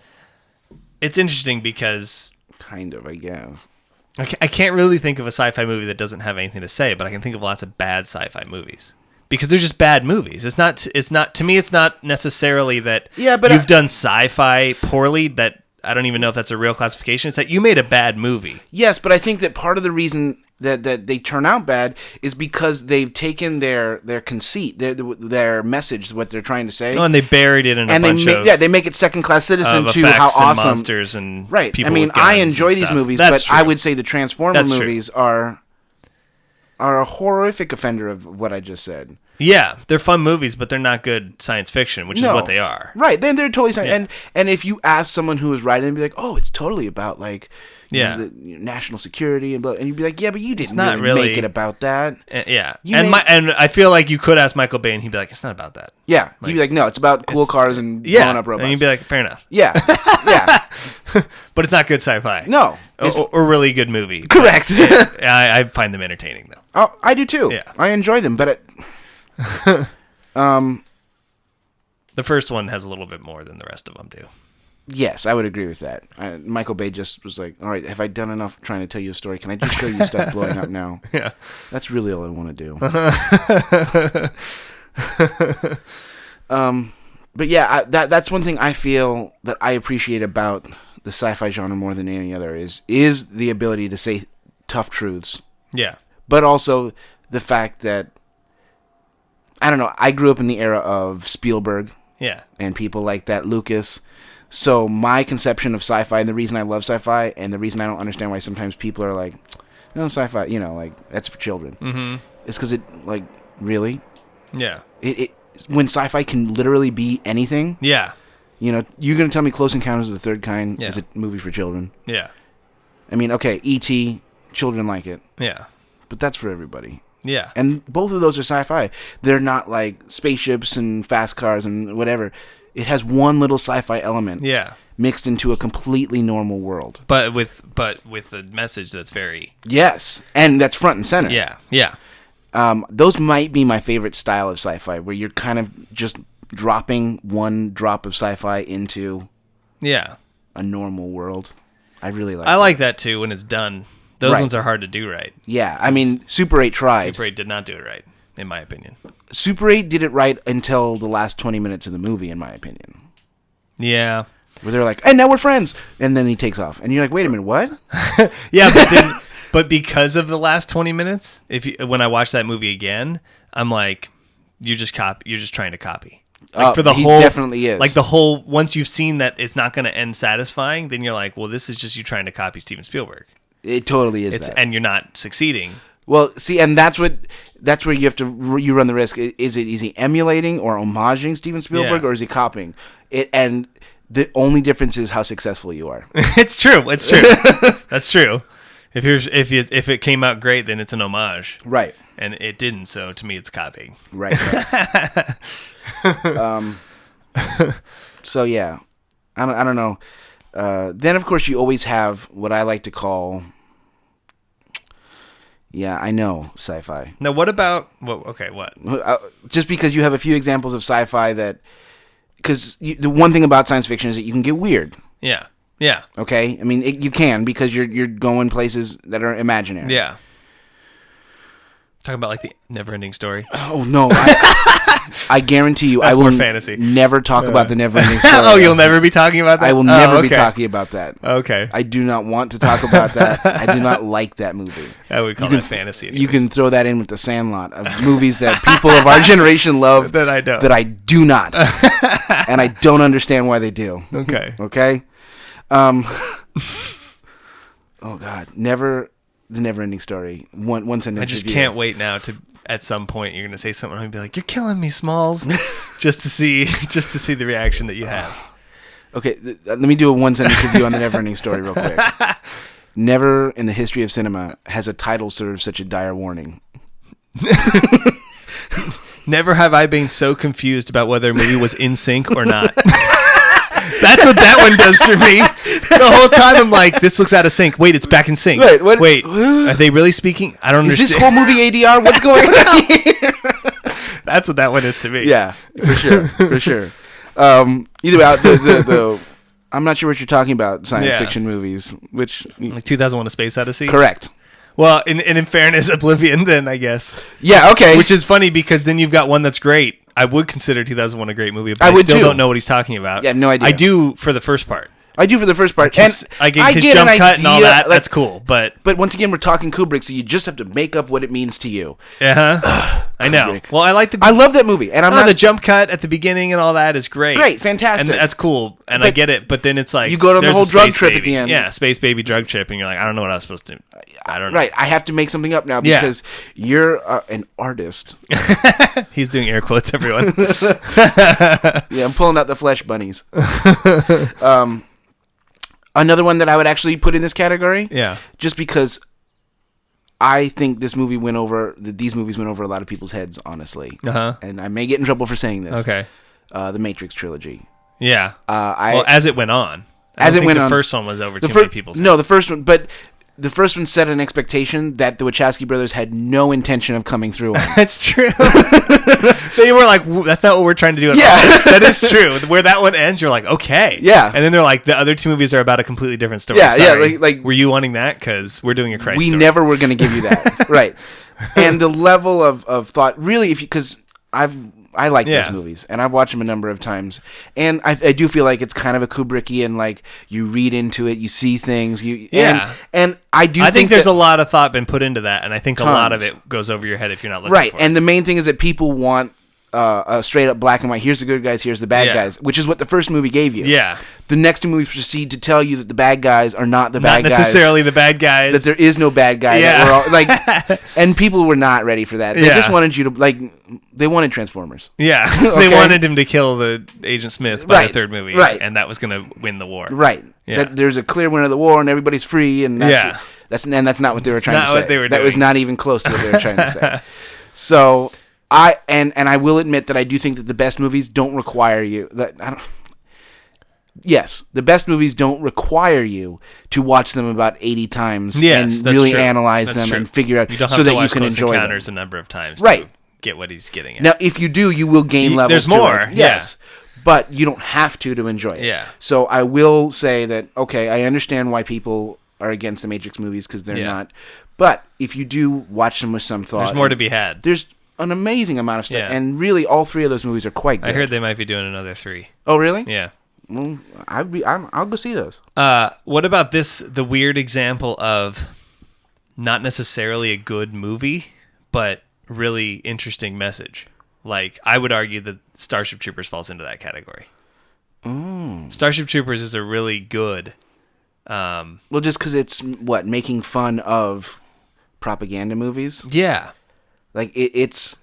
interesting because kind of, I guess. I can't really think of a sci-fi movie that doesn't have anything to say, but I can think of lots of bad sci-fi movies because they're just bad movies. It's not to me. It's not necessarily that you've done sci-fi poorly. That I don't even know if that's a real classification. It's that you made a bad movie. Yes, but I think that part of the reason that they turn out bad is because they've taken their conceit, their message, what they're trying to say, and they buried it in a bunch of they make it second-class citizen to how awesome and monsters and right. People I mean, with guns I enjoy these movies, That's but true. I would say the Transformer That's movies are a horrific offender of what I just said. Yeah, they're fun movies, but they're not good science fiction, which is what they are. Right, then they're totally science. And if you ask someone who was writing, they'd be like, "Oh, it's totally about like." The national security and blah, and you'd be like, yeah, but you didn't really make it about that. And I feel like you could ask Michael Bay and he'd be like, it's not about that. Yeah, he'd be like, no, it's about cool cars and blowing up robots. And you'd be like, fair enough. Yeah, but it's not good sci-fi. No, or really good movie. Correct. I find them entertaining though. Oh, I do too. Yeah, I enjoy them, but the first one has a little bit more than the rest of them do. Yes, I would agree with that. Michael Bay just was like, all right, have I done enough trying to tell you a story? Can I just show you stuff blowing up now? Yeah. That's really all I want to do. But yeah, that's one thing I feel that I appreciate about the sci-fi genre more than any other is the ability to say tough truths. Yeah. But also the fact that, I don't know, I grew up in the era of Spielberg. Yeah. And people like that, Lucas. So my conception of sci-fi, and the reason I love sci-fi, and the reason I don't understand why sometimes people are like, no, sci-fi, like, that's for children. Mm-hmm. It's because it, like, really? Yeah. When sci-fi can literally be anything. Yeah. You're going to tell me Close Encounters of the Third Kind is a movie for children. Yeah. I mean, okay, E.T., children like it. Yeah. But that's for everybody. Yeah. And both of those are sci-fi. They're not like spaceships and fast cars and whatever. It has one little sci-fi element mixed into a completely normal world. But with a message that's very... Yes, and that's front and center. Yeah, yeah. Those might be my favorite style of sci-fi, where you're kind of just dropping one drop of sci-fi into a normal world. I really like that. I like that too when it's done. Those ones are hard to do right. Yeah, I mean, Super 8 tried. Super 8 did not do it right, in my opinion. Super 8 did it right until the last 20 minutes of the movie, in my opinion. Yeah. Where they're like, and now we're friends. And then he takes off. And you're like, wait a minute, what? Yeah, but because of the last 20 minutes, when I watch that movie again, I'm like, you're just trying to copy. Like for the whole, definitely is. Like the whole, once you've seen that it's not going to end satisfying, then you're like, well, this is just you trying to copy Steven Spielberg. It totally is that. And you're not succeeding. Well, see, and that's where you have to, you run the risk. Is he emulating or homaging Steven Spielberg, or is he copying it? And the only difference is how successful you are. It's true. That's true. If it came out great, then it's an homage. Right. And it didn't, so to me it's copying. Right. So yeah. I don't know. Then of course you always have what I like to call I know sci-fi. Now what about what? Just because you have a few examples of sci-fi that, because the one thing about science fiction is that you can get weird. Yeah. Yeah. Okay? I mean, you can, because you're going places that are imaginary. Yeah. Talking about like the Never-Ending Story. Oh no! I guarantee you, That's I will more fantasy. never talk about the Never-Ending Story. Oh, you'll never be talking about that? I will never be talking about that. Okay. I do not want to talk about that. I do not like that movie. I would call that fantasy. You can throw that in with the Sandlot of movies that people of our generation love that I don't. That I do not, and I don't understand why they do. Okay. Okay. Oh God, the Never-Ending Story. One sentence. I just can't wait now to. At some point, you're gonna say something and be like, "You're killing me, Smalls," just to see the reaction that you have. Okay, let me do a one sentence review on the Never-Ending Story real quick. Never in the history of cinema has a title served such a dire warning. Never have I been so confused about whether a movie was in sync or not. That's what that one does for me. The whole time I'm like, this looks out of sync. Wait, it's back in sync. Right, what- Wait, are they really speaking? I don't Is understand. this whole movie ADR? What's going on here? That's what that one is to me. Yeah, for sure, for sure. Either way, the I'm not sure what you're talking about. Science fiction movies, which Like 2001: A Space Odyssey. correct. Well, in fairness, Oblivion, then I guess. Yeah, okay. Which is funny because then you've got one that's great. I would consider 2001 a great movie, but I would still too. don't know what he's talking about. Yeah, no idea. I do for the first part. I do for the first part, and I get I his get jump an cut and all idea, that. like- That's cool, but But once again, we're talking Kubrick, so you just have to make up what it means to you. I know. Kubrick. Well, I like the I love that movie, and I'm not the jump cut at the beginning and all that is great. great, fantastic. And that's cool, and I But get it. But then it's like you go on the there's whole a drug space trip at baby. the end. Yeah, space baby drug trip, and you're like, I don't know what I was supposed to. I don't know. Right, I have to make something up now Yeah. because you're an artist. He's doing air quotes, everyone. Yeah, I'm pulling out the flesh bunnies. Another one that I would actually put in this category, Yeah. just because I think these movies went over a lot of people's heads, honestly. Uh-huh. And I may get in trouble for saying this. Okay. The Matrix trilogy. Yeah. I Well, as it went on. As it went the on, first one was over the too fir- many people's No, the first one, but the first one set an expectation that the Wachowski brothers had no intention of coming through on. That's true. They were like, that's not what we're trying to do at Yeah. all. That is true. Where that one ends, you're like, okay. Yeah. And then they're like, the other two movies are about a completely different story. Yeah, yeah, Sorry. like- were you wanting that? Because we're doing a Christ We story. never were going to give you that. Right. And the level of thought, really, because I like Yeah. those movies, and I've watched them a number of times, and I do feel like it's kind of a Kubrickian, like, you read into it, you see things, Yeah. and I do I think there's that, a lot of thought been put into that, and I think a lot of Tons. it goes over your head if you're not looking right, for it. and the main thing is that people want a straight up black and white, here's the good guys, here's the bad Yeah. guys, which is what the first movie gave you. Yeah. The next two movies proceed to tell you that the bad guys are not the Not bad guys. necessarily the bad guys. That there is no bad guy. Yeah. That we're all, like, and people were not ready for that. They Yeah. just wanted you to, like, they wanted Transformers. Yeah. Okay. They wanted him to kill the Agent Smith by Right. the third movie. Right. And that was going to win the war. Right. Yeah. That there's a clear winner of the war and everybody's free, and Yeah. that's not what they were trying not to say. what they were That was doing. not even close to what they were trying to say. So I will admit that I do think that the best movies don't require you. Yes, the best movies don't require you to watch them about 80 times Yes, and that's really true. analyze That's them true. and figure out You don't have so to that you watch can Close enjoy them. Encounters a number of times Right. to get what he's getting at. Now, if you do, you will gain levels. there's to more, it. yeah. Yes, but you don't have to enjoy it. Yeah. So I will say that, okay, I understand why people are against the Matrix movies because they're Yeah. not. But if you do watch them with some thought, There's more to be had. There's an amazing amount of stuff, Yeah. and really, all three of those movies are quite good. I heard they might be doing another 3. Oh, really? Yeah. Well, I'll go see those. What about this? The weird example of not necessarily a good movie, but really interesting message. Like, I would argue that Starship Troopers falls into that category. Starship Troopers is a really good. Well, just because it's making fun of propaganda movies. Yeah. Like it's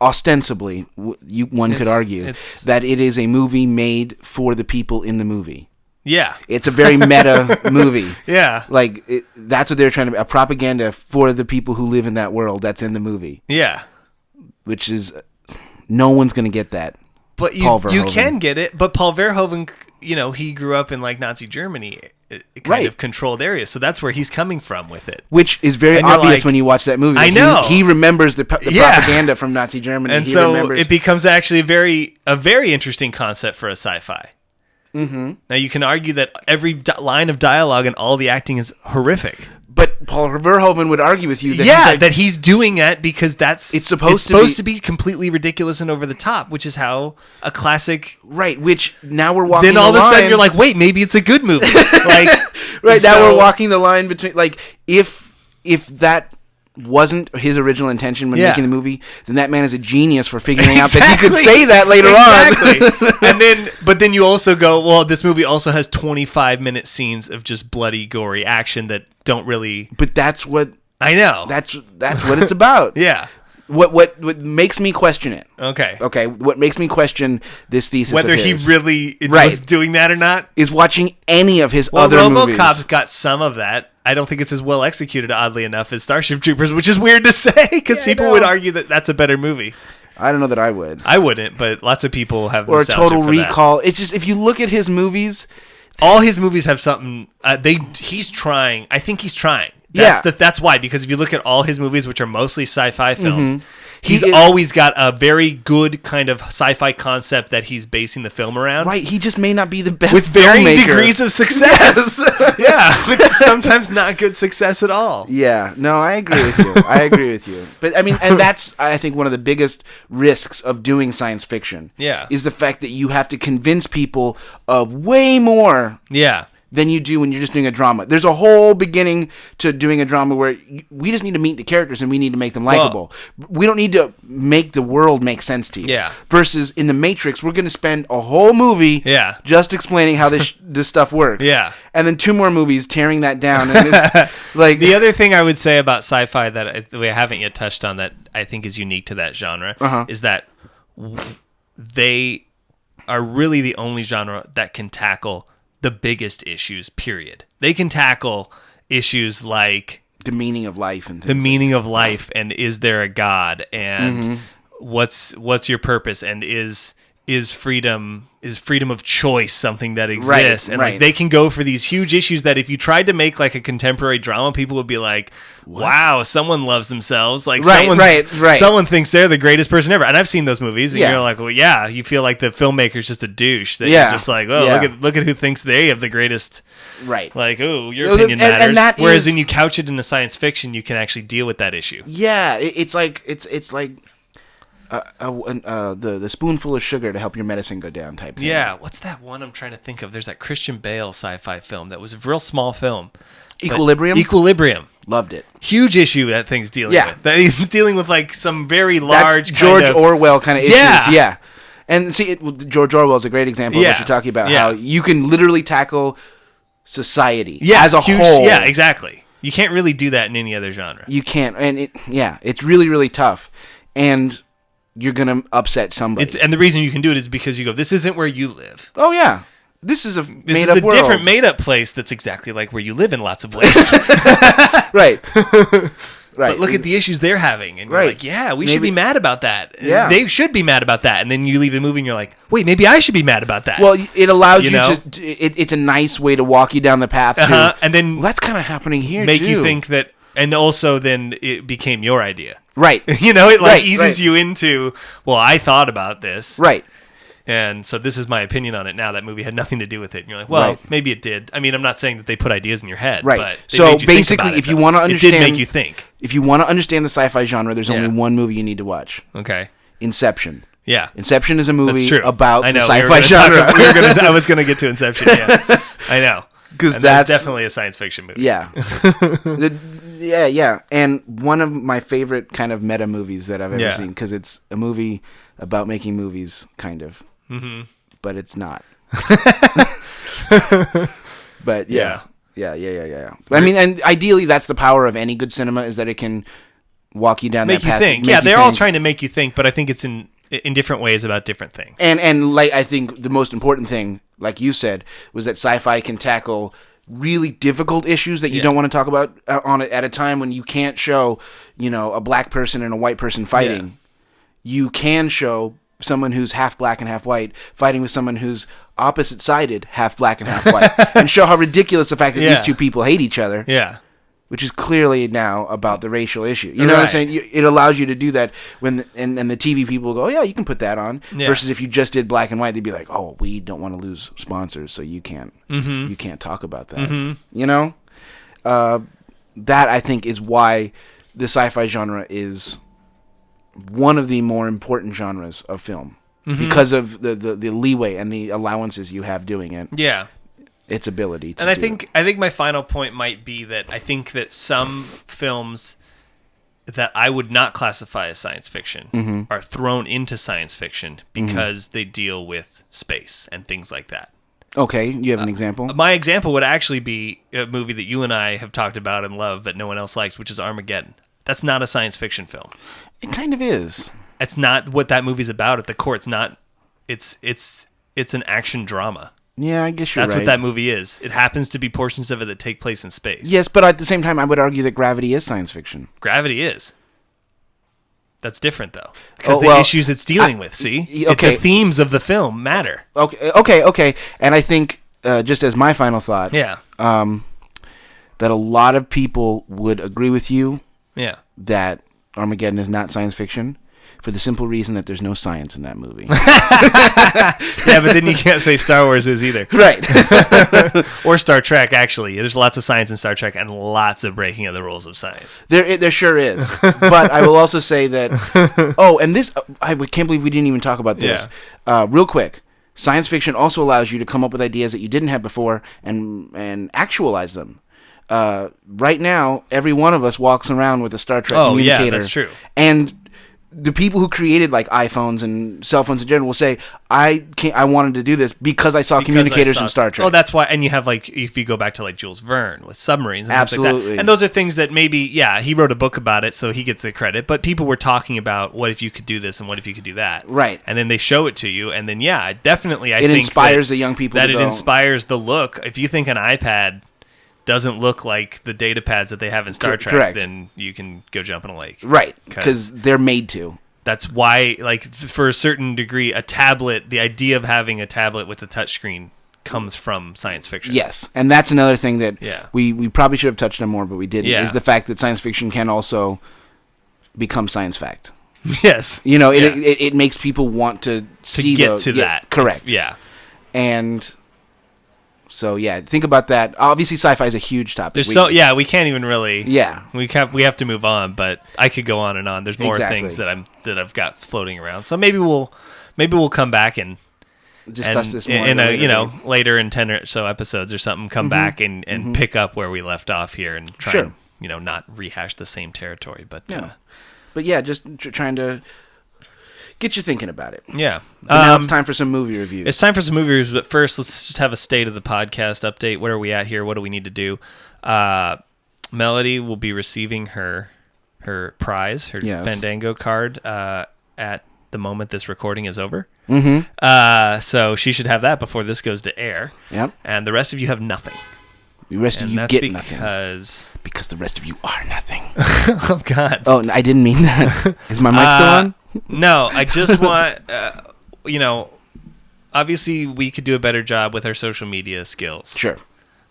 ostensibly, one could argue it's- that it is a movie made for the people in the movie. Yeah. It's a very meta movie. Yeah. Like that's what they're trying to, a propaganda for the people who live in that world that's in the movie, Yeah. which is no one's gonna get that. But Paul you Verhoeven. can get it. But Paul Verhoeven, he grew up in like Nazi Germany, kind of controlled areas. So that's where he's coming from with it. Which is very And you're obvious like, when you watch that movie. I Like, know. he remembers the Yeah. propaganda from Nazi Germany. And he so remembers, it becomes actually a very interesting concept for a sci-fi. Mm-hmm. Now you can argue that every line of dialogue and all the acting is horrific. but Paul Verhoeven would argue with you that Yeah, he's like, that he's doing that because It's supposed to be completely ridiculous and over the top, which is how a classic. right. Which now we're walking. Then all of the a sudden line- you're like, wait, maybe it's a good movie. Like, right now so- we're walking the line between, like, if that wasn't his original intention when Yeah. making the movie, then that man is a genius for figuring out that Exactly. he could say that later on. And but then you also go, well, this movie also has 25-minute scenes of just bloody, gory action that don't really. But that's what I know. that's what it's about. Yeah. What makes me question it? Okay. Okay, what makes me question this thesis Whether of he his really was Right. doing that or not. is watching any of his Well, other movies. RoboCop's got some of that. I don't think it's as well executed, oddly enough, as Starship Troopers, which is weird to say because Yeah, I people know. would argue that that's a better movie. I don't know that I would. I wouldn't, but lots of people have. Or nostalgia Total for Recall. It's just, if you look at his movies, all his movies have something. He's trying. I think he's trying. That's why. Because if you look at all his movies, which are mostly sci-fi films, he's always got a very good kind of sci-fi concept that he's basing the film around. Right. He just may not be the best with varying filmmaker. degrees of success. Yeah, with sometimes not good success at all. Yeah. No, I agree with you. But I mean, and that's, I think, one of the biggest risks of doing science fiction. Yeah. Is the fact that you have to convince people of way more. Yeah. Than you do when you're just doing a drama. There's a whole beginning to doing a drama where we just need to meet the characters and we need to make them likable. We don't need to make the world make sense to you. Yeah. Versus in The Matrix, we're going to spend a whole movie just explaining how this stuff works. Yeah. And then 2 more movies tearing that down. And like the other thing I would say about sci-fi that we haven't yet touched on that I think is unique to that genre is that they are really the only genre that can tackle the biggest issues, period. They can tackle issues like the meaning of life and things the meaning of life, and is there a God, and what's your purpose, and is freedom of choice something that exists, and like they can go for these huge issues that if you tried to make like a contemporary drama, people would be like, wow, someone loves themselves, like someone thinks they're the greatest person ever. And I've seen those movies, and you're like, well, yeah, you feel like the filmmaker's just a douche, that you're just like, oh, look at who thinks they have the greatest, like, oh, your opinion matters. And that whereas when you couch it into science fiction, you can actually deal with that issue. Yeah, it's like the spoonful of sugar to help your medicine go down type thing. Yeah, what's that one I'm trying to think of? There's that Christian Bale sci-fi film that was a real small film. Equilibrium. Loved it. Huge issue that thing's dealing with. That he's dealing with like some very large That's George Orwell kind of issues. Yeah. And see, George Orwell is a great example of what you're talking about. How you can literally tackle society as a whole. Yeah, exactly. You can't really do that in any other genre. You can't. And it's really, really tough. And you're going to upset somebody. And the reason you can do it is because you go, this isn't where you live. Oh, yeah. This is a made-up world. This is a different made-up place that's exactly like where you live in lots of ways. Right. But look at the issues they're having. And you're like, yeah, we should be mad about that. Yeah. They should be mad about that. And then you leave the movie and you're like, wait, maybe I should be mad about that. Well, it allows you to... It's a nice way to walk you down the path to... And then... Well, that's kind of happening here, make too. You think that... And also then it became your idea. Right. It eases you into, well, I thought about this. Right. And so this is my opinion on it now. That movie had nothing to do with it. And you're like, well, maybe it did. I mean, I'm not saying that they put ideas in your head. Right. But so basically, if you want to understand... It did make you think. If you want to understand the sci-fi genre, there's only one movie you need to watch. Okay. Inception. Yeah. Inception is a movie about the sci-fi genre. I was going to get to Inception, yeah. I know. Because that's definitely a science fiction movie. Yeah. Yeah. And one of my favorite kind of meta movies that I've ever seen, because it's a movie about making movies, kind of. Mm-hmm. But it's not. But yeah. I mean, and ideally, that's the power of any good cinema, is that it can walk you down that path. Make you think. Yeah, they're all trying to make you think, but I think it's in different ways about different things. And like, I think the most important thing, like you said, was that sci-fi can tackle really difficult issues that you don't want to talk about on it at a time when you can't show, a black person and a white person fighting. Yeah. You can show someone who's half black and half white fighting with someone who's opposite-sided, half black and half white, and show how ridiculous the fact that these two people hate each other. Yeah. Which is clearly now about the racial issue. You know what I'm saying? It allows you to do that when and the TV people go, oh, yeah, you can put that on. Yeah. Versus if you just did black and white, they'd be like, oh, we don't want to lose sponsors, so you can't talk about that. Mm-hmm. That, I think, is why the sci-fi genre is one of the more important genres of film. Mm-hmm. Because of the leeway and the allowances you have doing it. Yeah. Its ability to and I think my final point might be that I think that some films that I would not classify as science fiction are thrown into science fiction because they deal with space and things like that. Okay, you have an example? My example would actually be a movie that you and I have talked about and love but no one else likes, which is Armageddon. That's not a science fiction film. It kind of is. It's not what that movie's about at the core. It's not. It's an action drama. Yeah, I guess you're right. That's what that movie is. It happens to be portions of it that take place in space. Yes, but at the same time, I would argue that Gravity is science fiction. Gravity is. That's different, though, because the issues it's dealing with. See, okay. The themes of the film matter. Okay. And I think just as my final thought, Yeah. That a lot of people would agree with you. Yeah. That Armageddon is not science fiction, for the simple reason that there's no science in that movie. Yeah, but then you can't say Star Wars is either. Right. Or Star Trek, actually. There's lots of science in Star Trek and lots of breaking of the rules of science. There sure is. But I will also say that... Oh, and this... I can't believe we didn't even talk about this. Yeah. Real quick. Science fiction also allows you to come up with ideas that you didn't have before and actualize them. Right now, every one of us walks around with a Star Trek communicator. Yeah, that's true. And the people who created like iPhones and cell phones in general will say, I wanted to do this because I saw communicators in Star Trek. Oh, that's why. And you have like, if you go back to like Jules Verne with submarines and stuff like Absolutely. that. And those are things that maybe, he wrote a book about it, so he gets the credit. But people were talking about what if you could do this and what if you could do that. Right. And then they show it to you, and then definitely I it think inspires the young people that to it go. inspires the look. If you think an iPad doesn't look like the data pads that they have in Star Trek, correct. then you can go jump in a lake. Right, because they're made to. That's why, like, for a certain degree, a tablet, the idea of having a tablet with a touchscreen comes from science fiction. Yes, and that's another thing that Yeah. we probably should have touched on more, but we didn't, Yeah. is the fact that science fiction can also become science fact. Yes. You know, it makes people want to see get to that. Correct. Yeah. And so, think about that. Obviously, sci-fi is a huge topic. We can't even really. Yeah. We have to move on, but I could go on and on. There's more Exactly. things that I've got floating around. So maybe we'll come back and discuss this more in later. later in 10 or so episodes or something. Come back and pick up where we left off here and try Sure. and not rehash the same territory. But But just trying to get you thinking about it. yeah. But now it's time for some movie reviews. It's time for some movie reviews, but first let's just have a state of the podcast update. Where are we at here? What do we need to do? Melody will be receiving her prize, her Fandango card, at the moment this recording is over. Mm-hmm. So she should have that before this goes to air. Yep. And the rest of you have nothing. The rest of And you that's get nothing. Because the rest of you are nothing. oh God. Oh, I didn't mean that. Is my mic still on? No, I just want, obviously we could do a better job with our social media skills. Sure.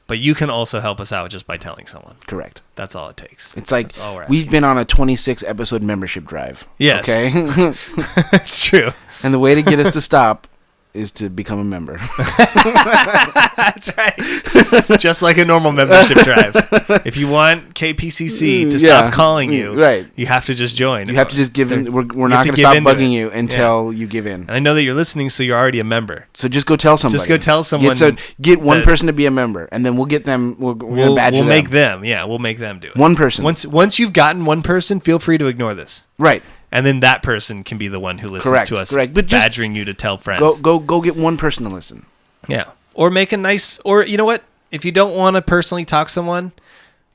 But you can also help us out just by telling someone. Correct. That's all it takes. It's like That's all we're we've asking. been on a 26 episode membership drive. Yes. Okay. It's true. And the way to get us to stop is to become a member. That's right. Just like a normal membership drive. If you want KPCC to stop calling you, right, you have to just join. You have to just give in. We're not going to give stop into bugging it. you until you give in. And I know that you're listening, so you're already a member. So just go tell somebody. Just go tell someone. Get one person to be a member, and then we'll get them. We're going to badger them. We'll make them. Yeah, we'll make them do it. One person. Once you've gotten one person, feel free to ignore this. Right. And then that person can be the one who listens to us, but just badgering you to tell friends. Go get one person to listen. Yeah. Or make a nice, or you know what? If you don't want to personally talk to someone,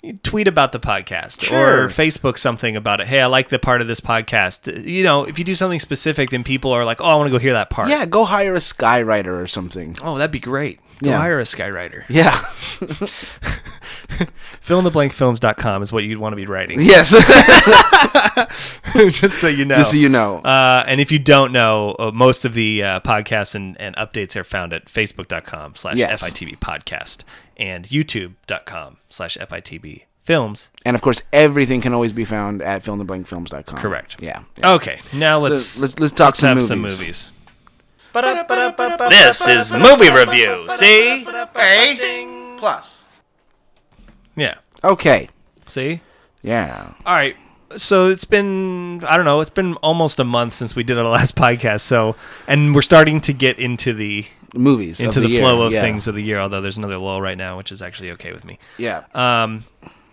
you tweet about the podcast Sure. or Facebook something about it. Hey, I like the part of this podcast. You know, if you do something specific, then people are like, oh, I want to go hear that part. Yeah, go hire a skywriter or something. Oh, that'd be great. Go hire a skywriter. Yeah. Fillintheblankfilms.com is what you'd want to be writing. Yes. Just so you know. Just so you know. And if you don't know, most of the podcasts and updates are found at facebook.com/FITB Podcast and youtube.com/FITB Films. And of course, everything can always be found at fillintheblankfilms.com. Correct. Yeah. Okay, now let's talk some have movies. some movies. This is movie review. See? A plus. Yeah. Okay. See? Yeah. All right. So it's been, I don't know, it's been almost a month since we did our last podcast. So, and we're starting to get into the movies, into of the flow of year. things of the year. Although there's another lull right now, which is actually okay with me. Yeah.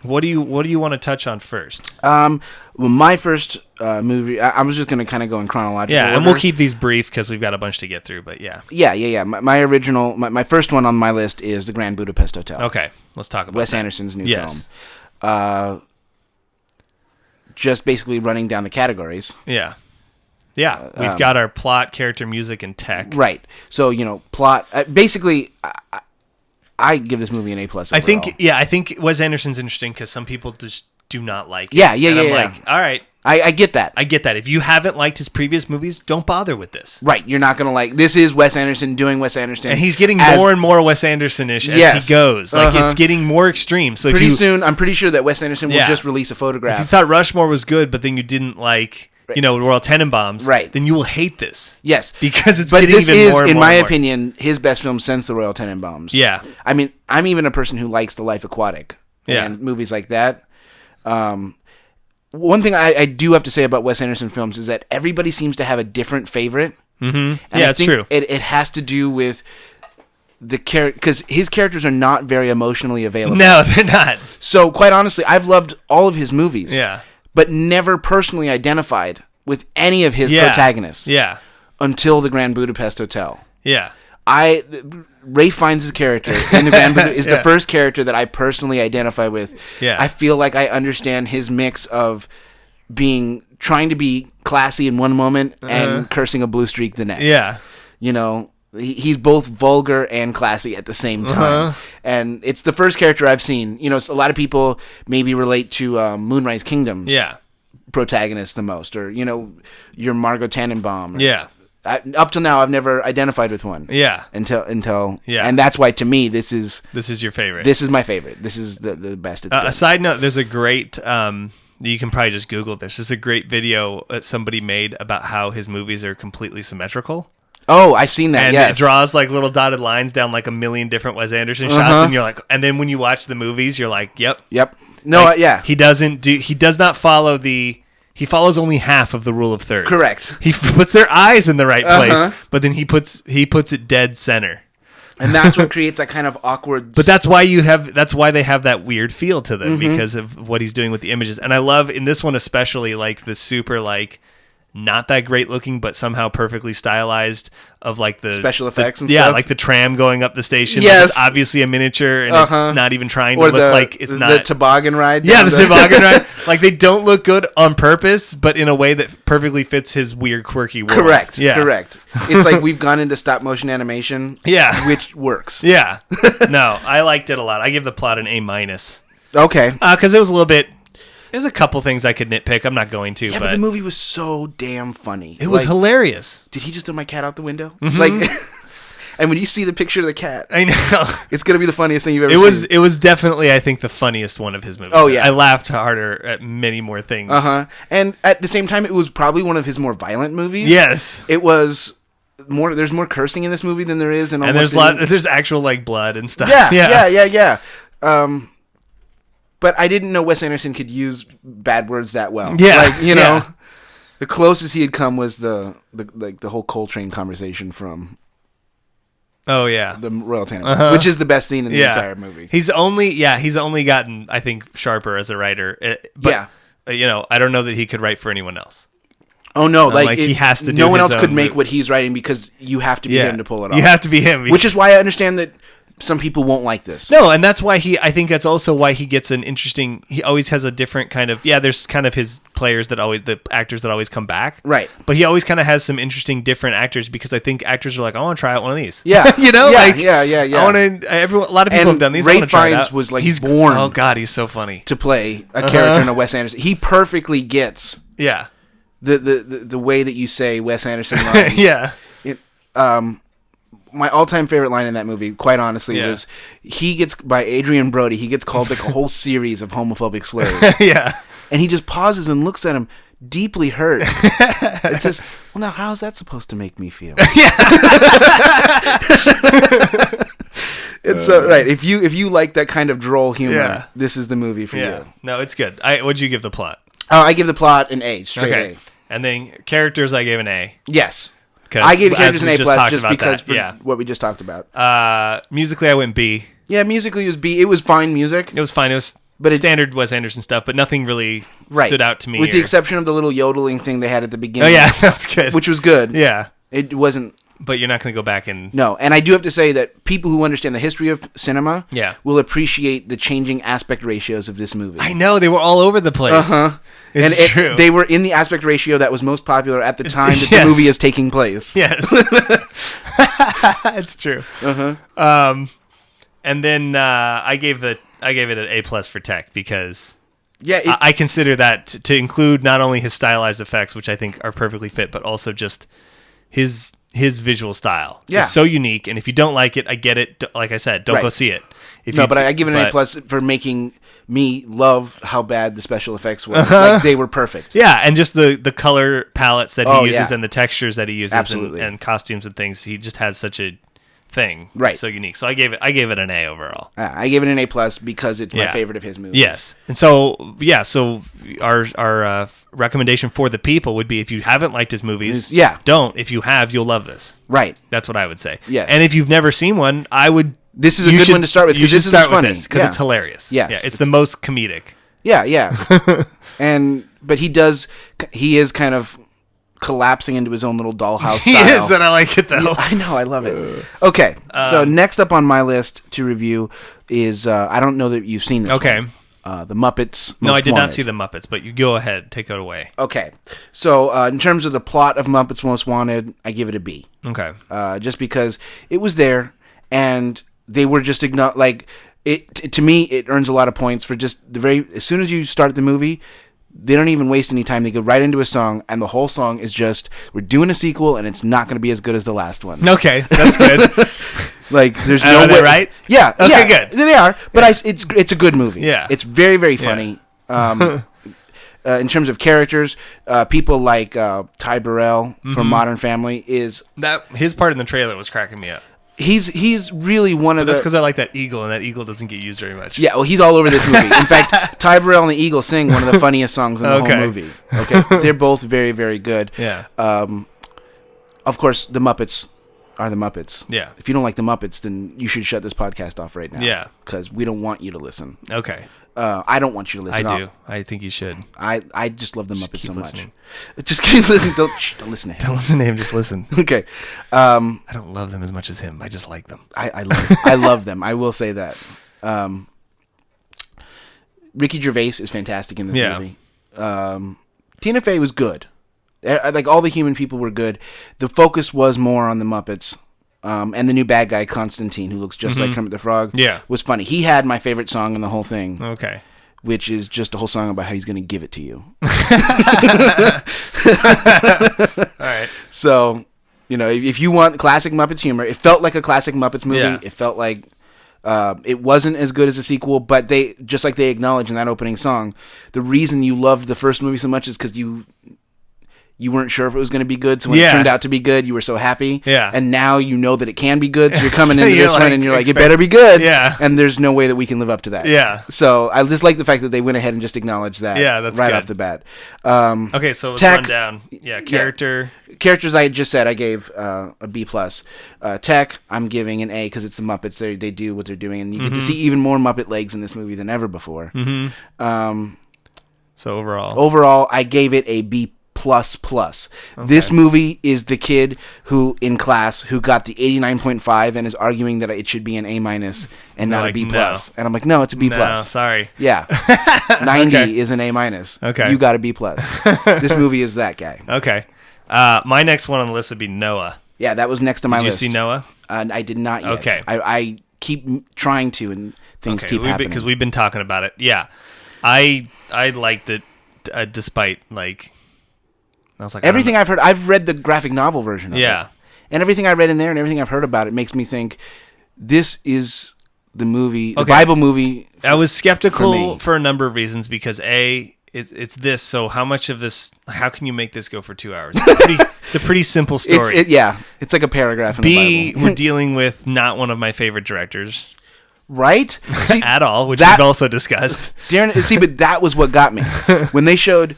What do you want to touch on first? Well, my first movie, I was just going to kind of go in chronological order. Yeah, and we'll keep these brief because we've got a bunch to get through, but yeah. Yeah. My original, my first one on my list is The Grand Budapest Hotel. Okay, let's talk about Wes that. Anderson's new film. Just basically running down the categories. Yeah. Yeah, we've got our plot, character, music, and tech. Right. So, plot, basically... I give this movie an A+. Overall. I think Wes Anderson's interesting because some people just do not like it. Yeah. And I'm like, all right, I get that. I get that. If you haven't liked his previous movies, don't bother with this. Right. You're not going to like... This is Wes Anderson doing Wes Anderson. And he's getting more and more Wes Anderson-ish as he goes. Like, it's getting more extreme. So pretty soon, I'm pretty sure that Wes Anderson will just release a photograph. If you thought Rushmore was good, but then you didn't like... Royal Tenenbaums, right? Then you will hate this. Yes, because it's getting even more and more. In my opinion, his best film since the Royal Tenenbaums. Yeah, I mean, I'm even a person who likes The Life Aquatic and movies like that. One thing I do have to say about Wes Anderson films is that everybody seems to have a different favorite. Mm-hmm. And I think true. It has to do with the character, because his characters are not very emotionally available. No, they're not. So, quite honestly, I've loved all of his movies. Yeah. But never personally identified with any of his protagonists. Yeah. Until the Grand Budapest Hotel. Yeah. Ray Fiennes' character in the Grand Budapest is the first character that I personally identify with. Yeah. I feel like I understand his mix of trying to be classy in one moment and cursing a blue streak the next. Yeah. You know, he's both vulgar and classy at the same time. And it's the first character I've seen. You know, a lot of people maybe relate to Moonrise Kingdom's protagonist the most, or, you know, your Margot Tannenbaum. Up till now, I've never identified with one. Yeah. Until and that's why, to me, this is your favorite. This is my favorite. This is the best. A side note: there's a great. You can probably just Google this. There's a great video that somebody made about how his movies are completely symmetrical. Oh, I've seen that. And yes. It draws like little dotted lines down like a million different Wes Anderson shots, and you're like, and then when you watch the movies, you're like, yep. No, like, yeah. He does not follow he follows only half of the rule of thirds. Correct. He puts their eyes in the right place, but then he puts it dead center. And that's what creates that kind of awkward. But that's why they have that weird feel to them, because of what he's doing with the images. And I love in this one especially like the super like not that great looking, but somehow perfectly stylized of like the special effects and stuff. stuff. Yeah, like the tram going up the station. Yes. Like it's obviously a miniature and it's not even trying to look like it's not. The toboggan ride. Yeah, the toboggan ride. Like they don't look good on purpose, but in a way that perfectly fits his weird, quirky world. Correct. Yeah. Correct. It's like we've gone into stop motion animation. Yeah. Which works. Yeah. No, I liked it a lot. I give the plot an A-. Okay. Because it was a little bit... There's a couple things I could nitpick. I'm not going to, but the movie was so damn funny. It was hilarious. Did he just throw my cat out the window? Like, and when you see the picture of the cat, I know it's gonna be the funniest thing you've ever seen. It was definitely, I think, the funniest one of his movies. Oh yeah, I laughed harder at many more things. And at the same time, it was probably one of his more violent movies. Yes, it was more. There's more cursing in this movie than there is in almost. And there's actual like blood and stuff. Yeah. But I didn't know Wes Anderson could use bad words that well. Yeah, like, you know, the closest he had come was the whole Coltrane conversation from. Oh yeah, the Royal Tenenbaums, which is the best scene in the entire movie. He's only gotten, I think, sharper as a writer. But, you know, I don't know that he could write for anyone else. Oh no, like he has to. No one else could make what he's writing because you have to be him to pull it off. You have to be him, which is why I understand that some people won't like this. No, and that's why I think that's also why he gets an interesting. He always has a different kind of. Yeah, there's kind of his players the actors that always come back. Right. But he always kind of has some interesting different actors because I think actors are like, I want to try out one of these. Yeah. You know. Yeah. I want to. A lot of people have done these. Ray Fiennes was like he's born. Oh God, he's so funny to play a character in a Wes Anderson. He perfectly gets. Yeah. The way that you say Wes Anderson lines. Yeah. My all-time favorite line in that movie, quite honestly, was by Adrian Brody. He gets called like a whole series of homophobic slurs. Yeah, and he just pauses and looks at him, deeply hurt. It says, "Well, now how's that supposed to make me feel?" It's right. If you like that kind of droll humor, this is the movie for you. No, it's good. What'd you give the plot? I give the plot an A, straight A. And then characters, I gave an A. Yes. I gave the characters an A plus just because what we just talked about. Musically, I went B. Yeah, musically it was B. It was fine music. It was fine. It was standard Wes Anderson stuff, but nothing really stood out to me. With the exception of the little yodeling thing they had at the beginning. Oh, yeah, that's good. Which was good. Yeah. It wasn't... But you're not going to go back and... No, and I do have to say that people who understand the history of cinema will appreciate the changing aspect ratios of this movie. I know, they were all over the place. It's true. They were in the aspect ratio that was most popular at the time that the movie is taking place. Yes. It's true. And then I gave it an A+ for tech because Yeah, I consider that to include not only his stylized effects, which I think are perfectly fit, but also just his visual style. Yeah. It's so unique, and if you don't like it, I get it. Like I said, don't go see it. But I give it an A+ for making me love how bad the special effects were. Like, they were perfect. Yeah, and just the color palettes that he uses yeah. and the textures that he uses Absolutely. and costumes and things. He just has such a thing. Right. It's so unique. So I gave it an A overall. I gave it an A+ because it's my favorite of his movies. Yes. And so, so our recommendation for the people would be, if you haven't liked his movies, don't. If you have, you'll love this. Right. That's what I would say. Yeah. And if you've never seen one, this is a good one to start with, because this is funny. Because it's hilarious. Yes. Yeah, it's the most comedic. Yeah. But he is kind of collapsing into his own little dollhouse style. He is, and I like it, though. Yeah, I know, I love it. Okay, so next up on my list to review is, I don't know that you've seen this one. The Muppets. No, I did Wanted. not see the Muppets, but you go ahead, take it away. Okay, so in terms of the plot of Muppets Most Wanted, I give it a B. Okay. Just because it was there, and they were just like it. To me, it earns a lot of points for just as soon as you start the movie. They don't even waste any time. They go right into a song, and the whole song is just, we're doing a sequel, and it's not going to be as good as the last one. Okay, that's good. Like, there's no way. Right? Yeah. Okay, good. They are, but it's a good movie. Yeah. It's very, very funny. In terms of characters, people like Ty Burrell from Modern Family his part in the trailer was cracking me up. He's really one of That's because I like that eagle, and that eagle doesn't get used very much. Yeah, well, he's all over this movie. In fact, Ty Burrell and the Eagle sing one of the funniest songs in the whole movie. Okay, they're both very, very good. Yeah. Of course, the Muppets are the Muppets. Yeah. If you don't like the Muppets, then you should shut this podcast off right now. Yeah. Because we don't want you to listen. Okay. I don't want you to listen. I do. I think you should. I just love the Muppets so listening. much. Just keep listening. Don't listen to him. Don't listen to him. Just listen. Okay. I don't love them as much as him. I just like them. I love them. I will say that. Ricky Gervais is fantastic in this movie. Tina Fey was good. Like, all the human people were good. The focus was more on the Muppets. And the new bad guy, Constantine, who looks just like Kermit the Frog, was funny. He had my favorite song in the whole thing. Okay. Which is just a whole song about how he's going to give it to you. All right. So, if you want classic Muppets humor, it felt like a classic Muppets movie. Yeah. It felt like it wasn't as good as a sequel, but they acknowledge in that opening song, the reason you loved the first movie so much is because you weren't sure if it was going to be good, so when it turned out to be good, you were so happy. Yeah. And now you know that it can be good, so you're coming into this one and you're like, it better be good. Yeah. And there's no way that we can live up to that. Yeah. So I just like the fact that they went ahead and just acknowledged that that's right good. off the bat. Okay, so let's run down. Yeah, character. Characters I just said I gave a B+. Tech, I'm giving an A because it's the Muppets. They do what they're doing, and you get to see even more Muppet legs in this movie than ever before. So overall, I gave it a B++. This movie is the kid who in class who got the 89.5 and is arguing that it should be an A- and not a B+. No. And I'm like, no, it's a B+. No, sorry. Yeah. 90 is an A-. Okay. You got a B+. This movie is that guy. Okay. My next one on the list would be Noah. Yeah, that was next to my list. Did you see Noah? I did not yet. Okay. I keep trying to, and things keep happening. Because we've been talking about it. Yeah. I liked it despite, like... I was like, everything I've heard, I've read the graphic novel version of it. And everything I read in there and everything I've heard about it makes me think this is the movie, the Bible movie. I was skeptical for a number of reasons because it's this. So how much of this? How can you make this go for 2 hours? It's a pretty simple story. It's like a paragraph in the Bible. We're dealing with not one of my favorite directors. Right? See, at all, which we've also discussed. But that was what got me. When they showed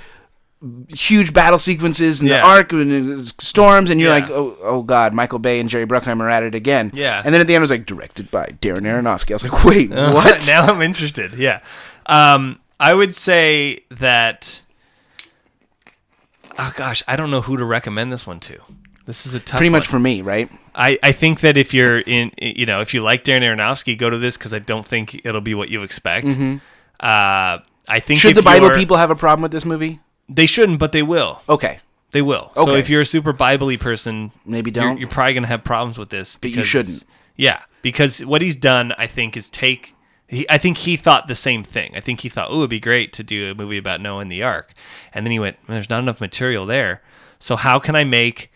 huge battle sequences in the Ark and storms, and you're like, oh God, Michael Bay and Jerry Bruckheimer are at it again. Yeah. And then at the end it was like, directed by Darren Aronofsky. I was like, wait, what? Now I'm interested. Yeah. I would say that, oh gosh, I don't know who to recommend this one to. This is a tough Pretty much one. for me, right? I think that if you're if you like Darren Aronofsky, go to this because I don't think it'll be what you expect. I think should the Bible people have a problem with this movie? They shouldn't, but they will. Okay. They will. Okay. So if you're a super Bible-y person, maybe don't. You're probably going to have problems with this. But you shouldn't. Yeah, because what he's done, I think, is take I think he thought the same thing. I think he thought, oh, it'd be great to do a movie about Noah and the Ark. And then he went, there's not enough material there. So how can I make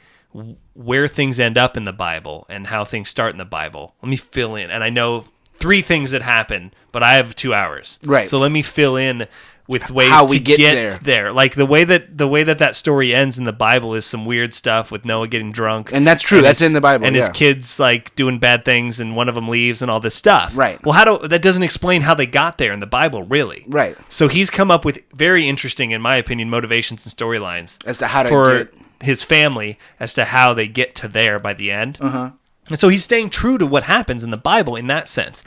where things end up in the Bible and how things start in the Bible? Let me fill in. And I know 3 things that happen, but I have 2 hours. Right. So let me fill in with ways how we to get there. Like the way that story ends in the Bible is some weird stuff with Noah getting drunk. And that's true. That's in the Bible. And his kids like doing bad things and one of them leaves and all this stuff. Right. Well, that doesn't explain how they got there in the Bible, really. Right. So he's come up with very interesting, in my opinion, motivations and storylines as to how to for get his family as to how they get to there by the end. Uh-huh. And so he's staying true to what happens in the Bible in that sense.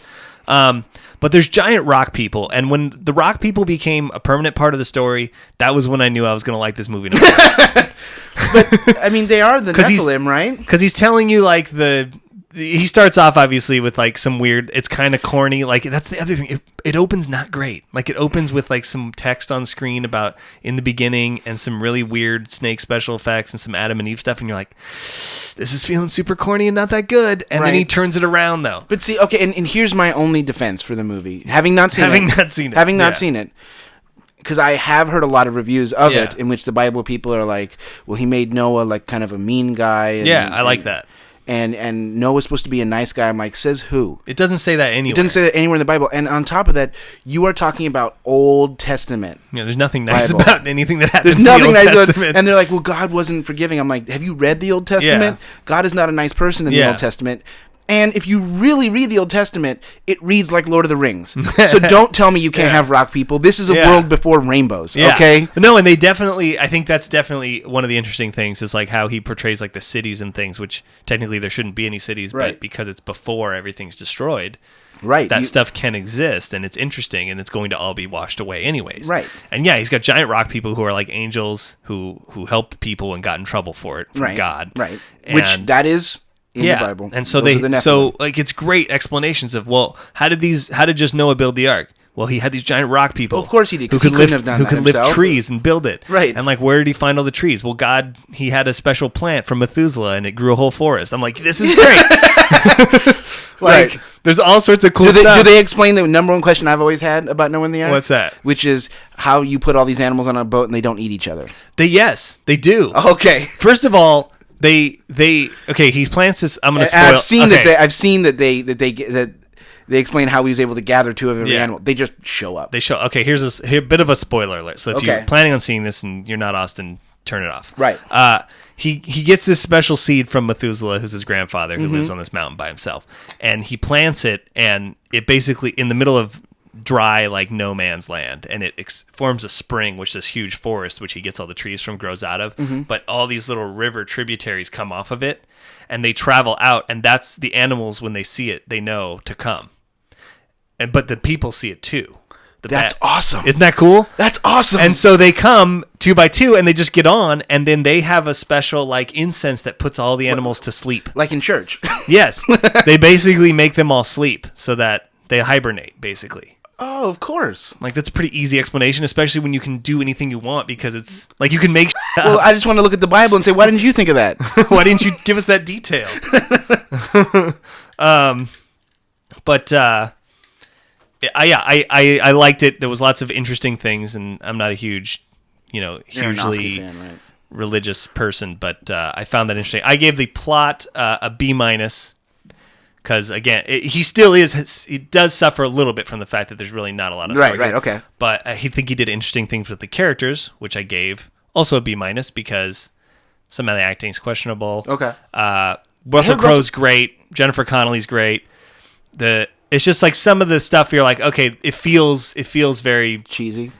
But there's giant rock people, and when the rock people became a permanent part of the story, that was when I knew I was going to like this movie. But I mean, they are the Nephilim, right? Because he's telling you like he starts off obviously with like some weird, it's kind of corny, like that's the other thing, it opens not great. Like it opens with like some text on screen about in the beginning and some really weird snake special effects and some Adam and Eve stuff, and you're like, this is feeling super corny and not that good. And then he turns it around though. But see, okay, and here's my only defense for the movie, having not seen it, because I have heard a lot of reviews of it in which the Bible people are like, well, he made Noah like kind of a mean guy. And, I like that. And Noah's supposed to be a nice guy. I'm like, says who? It doesn't say that anywhere. It doesn't say that anywhere in the Bible. And on top of that, you are talking about Old Testament. Yeah, there's nothing nice about anything that happens There's nothing in the Old nice Testament. And they're like, well, God wasn't forgiving. I'm like, have you read the Old Testament? Yeah. God is not a nice person in the Old Testament. And if you really read the Old Testament, it reads like Lord of the Rings. So don't tell me you can't have rock people. This is a world before rainbows, okay? No, and I think that's definitely one of the interesting things is like how he portrays like the cities and things, which technically there shouldn't be any cities, but because it's before everything's destroyed, that stuff can exist, and it's interesting, and it's going to all be washed away anyways. Right. And he's got giant rock people who are like angels who helped people and got in trouble for it from God. Right. And Which that is... in the Bible. And so it's great explanations of, well, how did just Noah build the ark? Well, he had these giant rock people. Well, of course he did, because he couldn't have done that himself. Who could lift trees and build it. Right. And like, where did he find all the trees? Well, God, he had a special plant from Methuselah, and it grew a whole forest. I'm like, this is great. There's all sorts of cool stuff. Do they explain the number one question I've always had about Noah and the ark? What's that? Which is how you put all these animals on a boat and they don't eat each other. They do. Okay. First of all, he plants this. I'm gonna spoil. I've seen that they explain how he was able to gather 2 of every animal. They just show up. Okay, here's a bit of a spoiler alert. So if you're planning on seeing this and you're not Austin, turn it off. Right. He gets this special seed from Methuselah, who's his grandfather, who lives on this mountain by himself, and he plants it, and it basically in the middle of dry, like no man's land, and it forms a spring, which this huge forest, which he gets all the trees from, grows out of. But all these little river tributaries come off of it, and they travel out, and that's the animals, when they see it, they know to come. But the people see it too. That's awesome. Isn't that cool? That's awesome. And so they come 2 by 2, and they just get on, and then they have a special like incense that puts all the animals to sleep. Like in church. Yes. They basically make them all sleep so that they hibernate, basically. Oh, of course. Like, that's a pretty easy explanation, especially when you can do anything you want, because it's like you can make Well, I just want to look at the Bible and say, why didn't you think of that? Why didn't you give us that detail? I liked it. There was lots of interesting things, and I'm not a huge, hugely fan, right? religious person, but I found that interesting. I gave the plot a B-, because again, he still is. He does suffer a little bit from the fact that there's really not a lot of story. Right, okay. But I think he did interesting things with the characters, which I gave also a B- because some of the acting is questionable. Okay. Russell Crowe's great. Jennifer Connelly's great. It's just like some of the stuff you're like, okay, it feels very cheesy.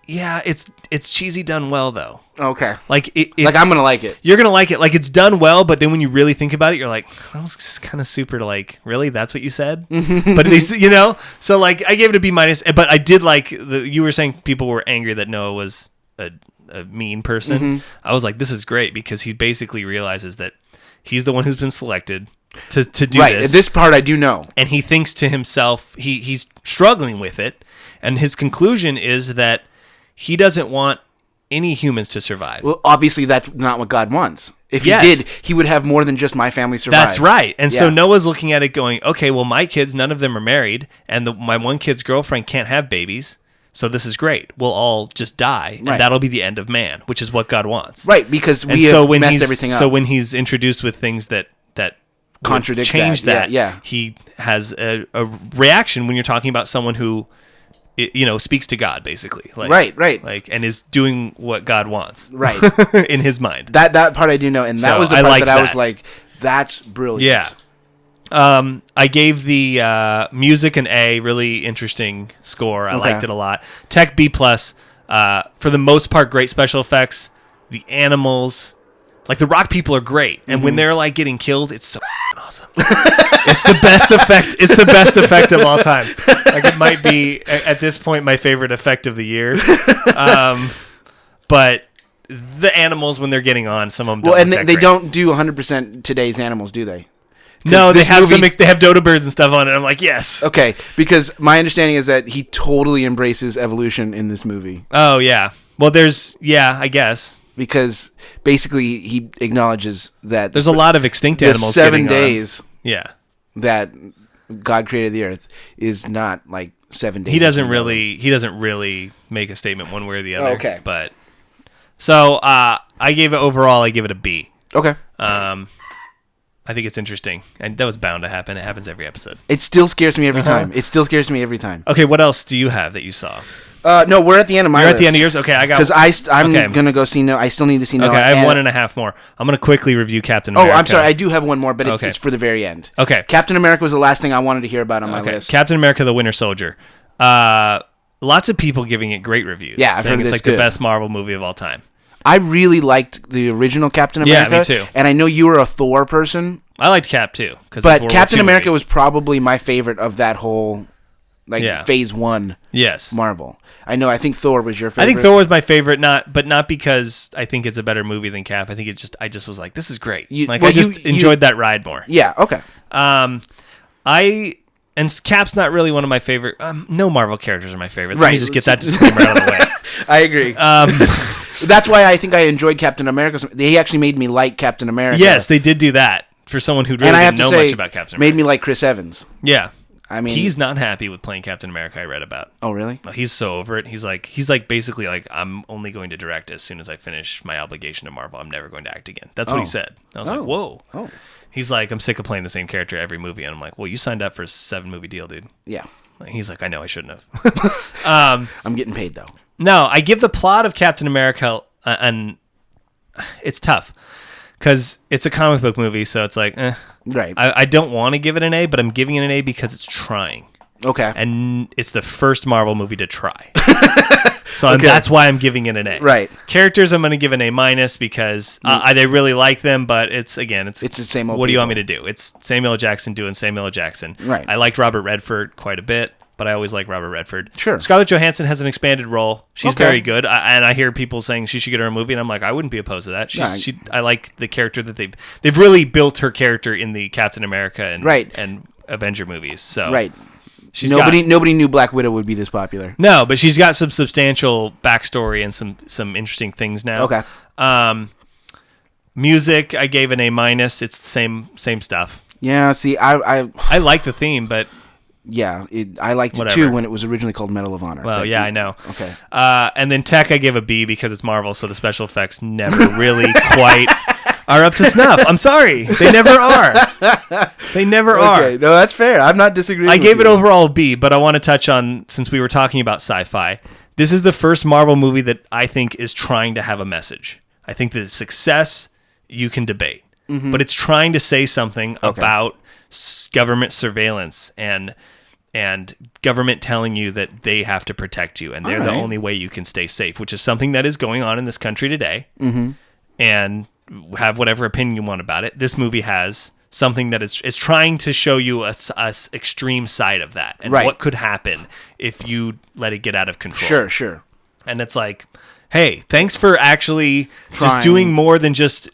Yeah, it's cheesy done well though. Okay. Like like I'm gonna like it. You're gonna like it. Like it's done well, but then when you really think about it, you're like, that was kind of super. Like, really, that's what you said? But at least So like, I gave it a B-, but I did like you were saying people were angry that Noah was a mean person. I was like, this is great because he basically realizes that he's the one who's been selected to do this. Right. This part I do know. And he thinks to himself, he's struggling with it, and his conclusion is that he doesn't want any humans to survive. Well, obviously that's not what God wants. If he did, he would have more than just my family survive. That's right. And so Yeah. Noah's looking at it going, okay, well, my kids, none of them are married, and my one kid's girlfriend can't have babies, so this is great. We'll all just die, and Right. that'll be the end of man, which is what God wants. Right, because And we so have when messed he's- everything up. So when he's introduced with things that Contradict change that. that, Yeah. he has a reaction when you're talking about someone who, speaks to God, basically. Like, Right. Like, and is doing what God wants. Right. In his mind. That part I do know, and that So was the I part like that I was that. like, that's brilliant. Yeah. I gave the music an A, really interesting score. I Okay. liked it a lot. Tech B+, for the most part, great special effects. The animals, like the rock people are great. And when they're like getting killed, it's so awesome. It's the best effect. It's the best effect of all time. Like it might be at this point my favorite effect of the year. But the animals when they're getting on, some of them don't Well, and look that they great. don't do 100% today's animals, do they? No, they this have movie- they have dodo birds and stuff on it. I'm like, yes. Okay, because my understanding is that he totally embraces evolution in this movie. Oh yeah. Well, I guess Because basically he acknowledges that there's a lot of extinct the animals. 7 getting on. days Yeah. that God created the earth is not like 7 days. He doesn't of Noah. really make a statement one way or the other. Oh, okay. But so I gave it a B. Okay. I think it's interesting, and that was bound to happen. It happens every episode. It still scares me Uh-huh. every time. It still scares me every time. Okay, what else do you have that you saw? No, we're at the end of my You're list. at the end of yours. Okay, I got. Because I'm Okay. going to go see Noah. I still need to see Noah. Okay, I have and- 1.5 more. I'm gonna quickly review Captain Oh, America. I'm sorry. I do have one more, but Okay. it's for the very end. Okay. Captain America was the last thing I wanted to hear about on my Okay, list. Captain America: The Winter Soldier. Lots of people giving it great reviews. Yeah, I've saying heard it's it's like the good. best Marvel movie of all time. I really liked the original Captain Yeah, America. me too. And I know you were a Thor person, I liked Cap too, but Captain America was probably my favorite of that whole, Yeah. Phase 1 yes. Marvel. I think Thor was your favorite. I think Thor was my favorite, not because I think it's a better movie than Cap. I think I just was like, this is great. I just enjoyed that ride more. Yeah. Okay. And Cap's not really one of my favorite. No Marvel characters are my favorites. Let Right. me just get that disclaimer out of the way. I agree. That's why I think I enjoyed Captain America. They actually made me like Captain America. Yes, they did do that for someone who really and I have didn't to know say, much about Captain America. made me like Chris Evans. Yeah. I mean, He's not happy with playing Captain America. I read about. Oh, really? He's so over it. He's like basically like, I'm only going to direct as soon as I finish my obligation to Marvel. I'm never going to act again. That's what he said. I was like, whoa. Oh. He's like, I'm sick of playing the same character every movie. And I'm like, well, you signed up for a 7-movie deal, dude. Yeah. He's like, I know I shouldn't have. I'm getting paid though. No, I give the plot of Captain America and it's tough because it's a comic book movie. So it's like, Right. I don't want to give it an A, but I'm giving it an A because it's trying. Okay. And it's the first Marvel movie to try. So that's why I'm giving it an A. Right. Characters, I'm going to give an A- because they really like them, but it's the same old What do you want me people. to do? It's Samuel L. Jackson doing Samuel L. Jackson. Right. I liked Robert Redford quite a bit, but I always like Robert Redford. Sure. Scarlett Johansson has an expanded role. She's Okay. very good, and I hear people saying she should get her a movie, and I'm like, I wouldn't be opposed to that. I like the character that they've really built her character in the Captain America and Avenger movies. So Right. Nobody knew Black Widow would be this popular. No, but she's got some substantial backstory and some interesting things now. Okay. Music, I gave an A-. It's the same stuff. Yeah. See, I like the theme, but I liked it Whatever. too when it was originally called Medal of Honor. well, But yeah, I know. Okay. And then tech, I gave a B because it's Marvel, so the special effects never really quite are up to snuff. I'm sorry, they never are. They never are. Okay. No, that's fair. I'm not disagreeing. I with gave it you. overall a B, but I want to touch on, since we were talking about sci-fi, this is the first Marvel movie that I think is trying to have a message. I think that success you can debate, but it's trying to say something about government surveillance and government telling you that they have to protect you and they're the only way you can stay safe, which is something that is going on in this country today. And have whatever opinion you want about it. This movie has something that it's trying to show you a extreme side of that and what could happen if you let it get out of control. Sure. And it's like, hey, thanks for actually Trying. just doing more than just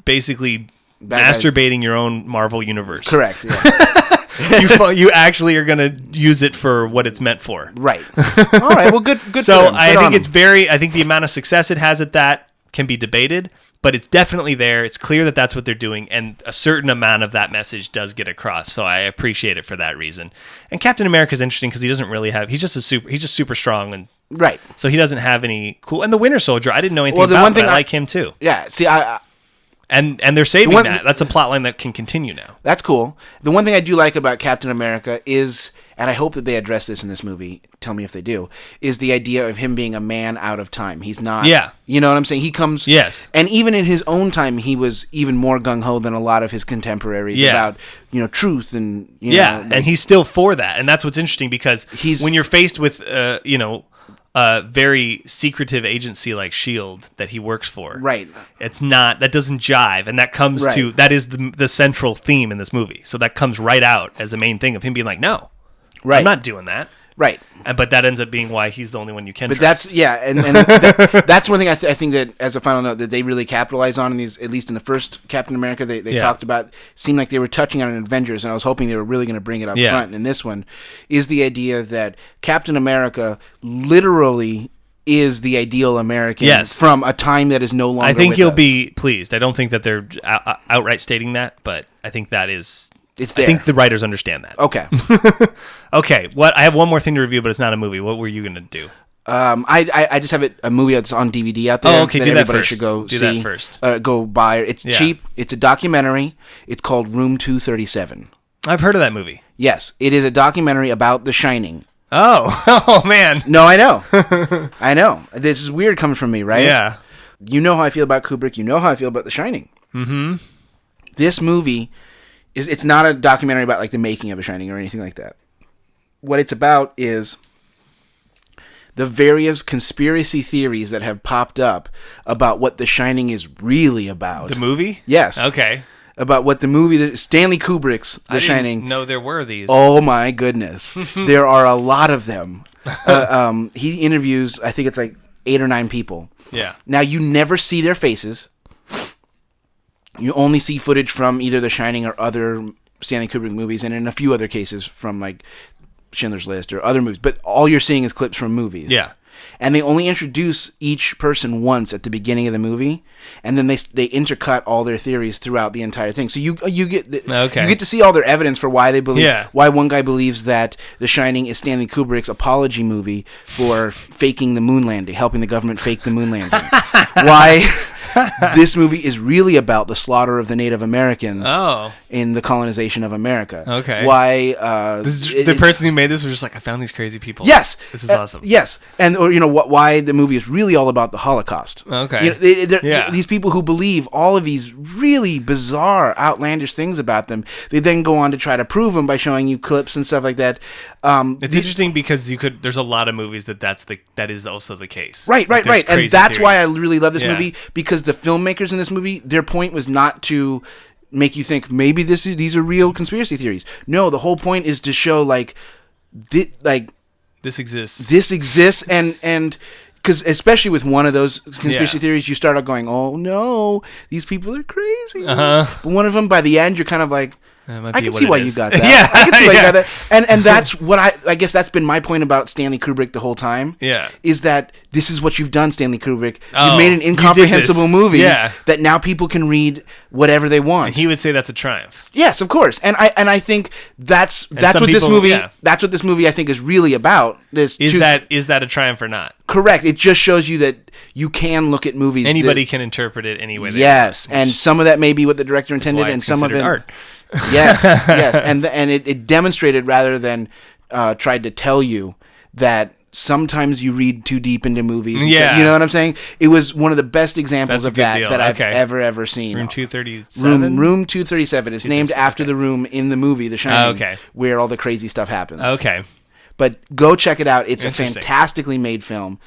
basically Bad masturbating your own Marvel universe. Correct. Yeah. You actually are going to use it for what it's meant for. Right. All right. Well, good. So for them. I Good think on it's them. I think the amount of success it has at that can be debated, but it's definitely there. It's clear that that's what they're doing, and a certain amount of that message does get across. So I appreciate it for that reason. And Captain America is interesting because he doesn't really have. He's just super strong, and Right. so he doesn't have any cool. And the Winter Soldier, I didn't know anything Well, the about, one but thing I like him too. Yeah. See, And they're saving one- that. That's a plot line that can continue now. that's cool. The one thing I do like about Captain America is, and I hope that they address this in this movie, tell me if they do, is the idea of him being a man out of time. He's not... Yeah. You know what I'm saying? He comes... Yes. And even in his own time, he was even more gung-ho than a lot of his contemporaries about, truth and, and he's still for that. And that's what's interesting because when you're faced with, a very secretive agency like S.H.I.E.L.D. that he works for. Right. It's not, that doesn't jive. And that comes to, that is the central theme in this movie. So that comes right out as the main thing of him being like, no, I'm not doing that. Right. But that ends up being why he's the only one you can But trust. that's one thing I think that, as a final note, that they really capitalize on in these, at least in the first Captain America, they talked about, seemed like they were touching on in Avengers, and I was hoping they were really going to bring it up front in this one, is the idea that Captain America literally is the ideal American from a time that is no longer I think with you'll us. be pleased. I don't think that they're outright stating that, but I think that is... It's there. I think the writers understand that. Okay. Okay, I have one more thing to review, but it's not a movie. What were you going to do? I just have a movie that's on DVD out there. Oh, okay, that do that everybody first. should go Do see. that first. Go buy it. It's cheap. It's a documentary. It's called Room 237. I've heard of that movie. Yes, it is a documentary about The Shining. Oh, oh man. No, I know. I know. This is weird coming from me, right? Yeah. You know how I feel about Kubrick. You know how I feel about The Shining. Mm-hmm. This movie it's not a documentary about like the making of The Shining or anything like that. What it's about is the various conspiracy theories that have popped up about what The Shining is really about. The movie? Yes. Okay. About what the movie, Stanley Kubrick's The Shining. No, there were these. Oh my goodness. There are a lot of them. He interviews, I think it's like 8 or 9 people. Yeah. Now, you never see their faces. You only see footage from either The Shining or other Stanley Kubrick movies, and in a few other cases from like Schindler's List or other movies. But all you're seeing is clips from movies. Yeah. And they only introduce each person once at the beginning of the movie, and then they intercut all their theories throughout the entire thing. So you get you get to see all their evidence for why they believe why one guy believes that The Shining is Stanley Kubrick's apology movie for faking the moon landing, helping the government fake the moon landing. Why this movie is really about the slaughter of the Native Americans in the colonization of America. Okay. Why the person who made this was just like, I found these crazy people. Yes. This is awesome. Yes. And or why the movie is really all about the Holocaust. Okay. These people who believe all of these really bizarre, outlandish things about them, they then go on to try to prove them by showing you clips and stuff like that. It's interesting because there's a lot of movies that is also the case. Right. And that's why I really love this Yeah. movie, because the filmmakers in this movie, their point was not to make you think maybe these are real conspiracy theories. No, the whole point is to show this exists. This exists, and because especially with one of those conspiracy theories, you start out going, "Oh no, these people are crazy." But one of them, by the end, you're kind of like, I can see why you got that. Yeah. I can see why you got that. And that's what I guess that's been my point about Stanley Kubrick the whole time. Yeah. Is that this is what you've done, Stanley Kubrick. Oh, You've made an incomprehensible movie Yeah. that now people can read whatever they want. And he would say that's a triumph. Yes, of course. And I think that's what some this people- movie yeah. that's what this movie I think is really about. Is that a triumph or not? Correct. It just shows you that you can look at movies. Anybody can interpret it any way they Yes, want, and some of that may be what the director intended, why and it's some of it considered art. Yes, and it demonstrated rather than tried to tell you that sometimes you read too deep into movies. Yeah. You know what I'm saying? It was one of the best examples That's a of good that deal. that I've Okay. ever seen. Room 237? Room 237. It's named after the room in the movie The Shining, Okay. where all the crazy stuff happens. Okay. But go check it out. It's a Interesting. fantastically made film.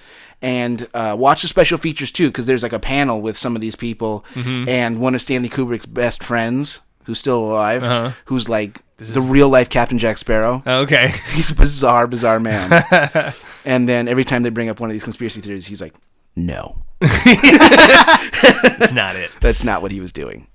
And watch the special features, too, because there's like a panel with some of these people. Mm-hmm. And one of Stanley Kubrick's best friends, who's still alive, who's like the real-life Captain Jack Sparrow. Okay. He's a bizarre man. And then every time they bring up one of these conspiracy theories, he's like, no. That's not it. That's not what he was doing.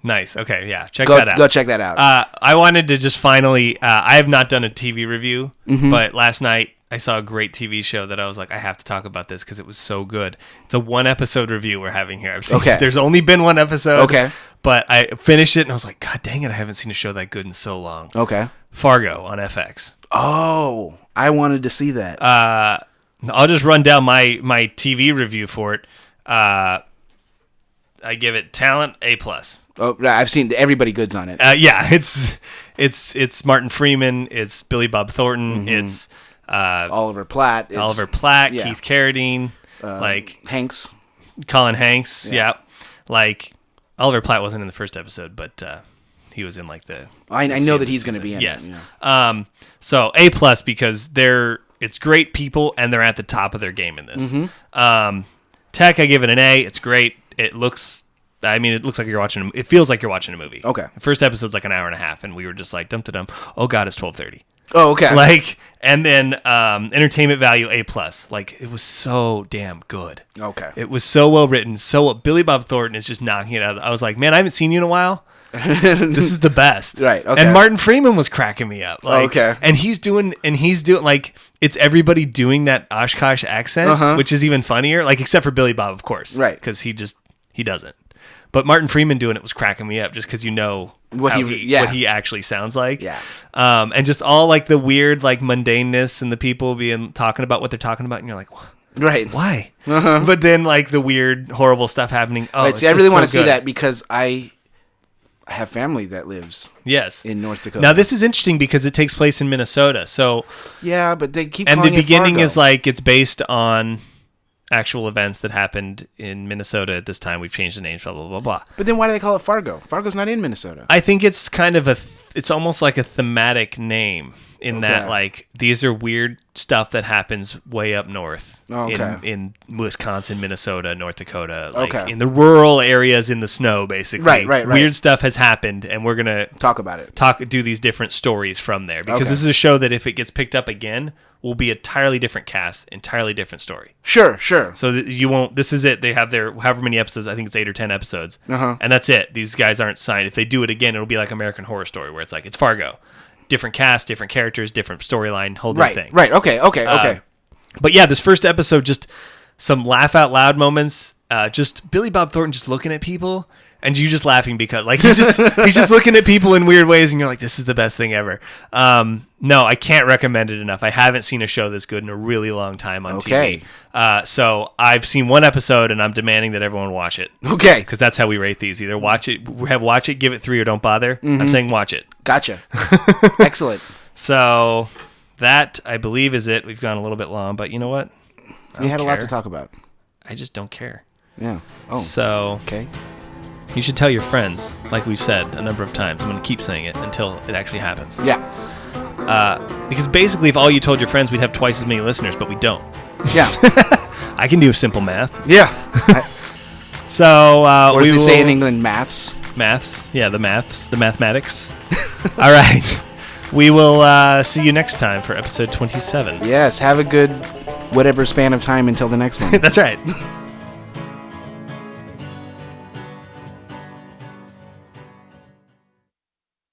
Nice. Okay, yeah. Check that out. Go check that out. I wanted to just finally, I have not done a TV review, but last night I saw a great TV show that I was like, I have to talk about this because it was so good. It's a 1-episode review we're having here. There's only been 1 episode. Okay. But I finished it and I was like, God dang it, I haven't seen a show that good in so long. Okay. Fargo on FX. Oh, I wanted to see that. I'll just run down my TV review for it. I give it talent A+. Oh, I've seen everybody goods on it. Yeah, it's Martin Freeman, it's Billy Bob Thornton, it's Oliver Platt. Yeah. Keith Carradine, Hanks. Colin Hanks. Yeah. Like Oliver Platt wasn't in the first episode, but he was in like the. I know that he's going to be in yes. it. Yeah. So A+ because it's great people and they're at the top of their game in this. Mm-hmm. Tech, I give it an A. It's great. It looks like it feels like you're watching a movie. Okay. The first episode's like an hour and a half, and we were just like, dum-da-dum. Oh, God, it's 12:30. Oh, okay. And then entertainment value A+. Like, it was so damn good. Okay. It was so well written. Billy Bob Thornton is just knocking it out. I was like, man, I haven't seen you in a while. This is the best. Right. Okay. And Martin Freeman was cracking me up. Okay. And he's doing like it's everybody doing that Oshkosh accent, which is even funnier. Like except for Billy Bob, of course. Right. Because he doesn't. But Martin Freeman doing it was cracking me up just because you know what he actually sounds like. Yeah. And just all like the weird like mundaneness and the people talking about what they're talking about, and you're like, right. Why? But then like the weird horrible stuff happening. Oh, right. See, I really want to see that because I have family that lives in North Dakota. Now this is interesting because it takes place in Minnesota. So yeah, but they keep and calling the beginning Fargo. is like it's based on actual events that happened in Minnesota at this time. We've changed the names, blah blah blah blah. But then why do they call it Fargo? Fargo's not in Minnesota. I think it's kind of it's almost like a thematic name in that like these are weird stuff that happens way up north in Wisconsin, Minnesota, North Dakota, like in the rural areas in the snow, basically. Right. Weird stuff has happened, and we're gonna talk about it. Do these different stories from there because this is a show that if it gets picked up again, will be a entirely different cast, entirely different story. Sure. So you won't. This is it. They have their however many episodes. I think it's 8 or 10 episodes, and that's it. These guys aren't signed. If they do it again, it'll be like American Horror Story, where it's like it's Fargo. Different cast, different characters, different storyline, whole new thing. Right. Okay. But yeah, this first episode, just some laugh out loud moments. Just Billy Bob Thornton just looking at people, and you just laughing because like he's just looking at people in weird ways, and you're like, this is the best thing ever. No, I can't recommend it enough. I haven't seen a show this good in a really long time on TV. So I've seen 1 episode, and I'm demanding that everyone watch it. Okay. Because that's how we rate these. Either watch it, give it 3, or don't bother. I'm saying watch it. Gotcha. Excellent. So that, I believe, is it. We've gone a little bit long, but you know what? We had a lot to talk about. I just don't care. Yeah. Oh. So okay. You should tell your friends, like we've said a number of times. I'm going to keep saying it until it actually happens. Yeah. Because basically, if all you told your friends, we'd have twice as many listeners, but we don't. Yeah. I can do simple math. Yeah. So, or as they say in England, maths. Maths. Yeah, the mathematics. All right. We will see you next time for episode 27. Yes. Have a good whatever span of time until the next one. That's right.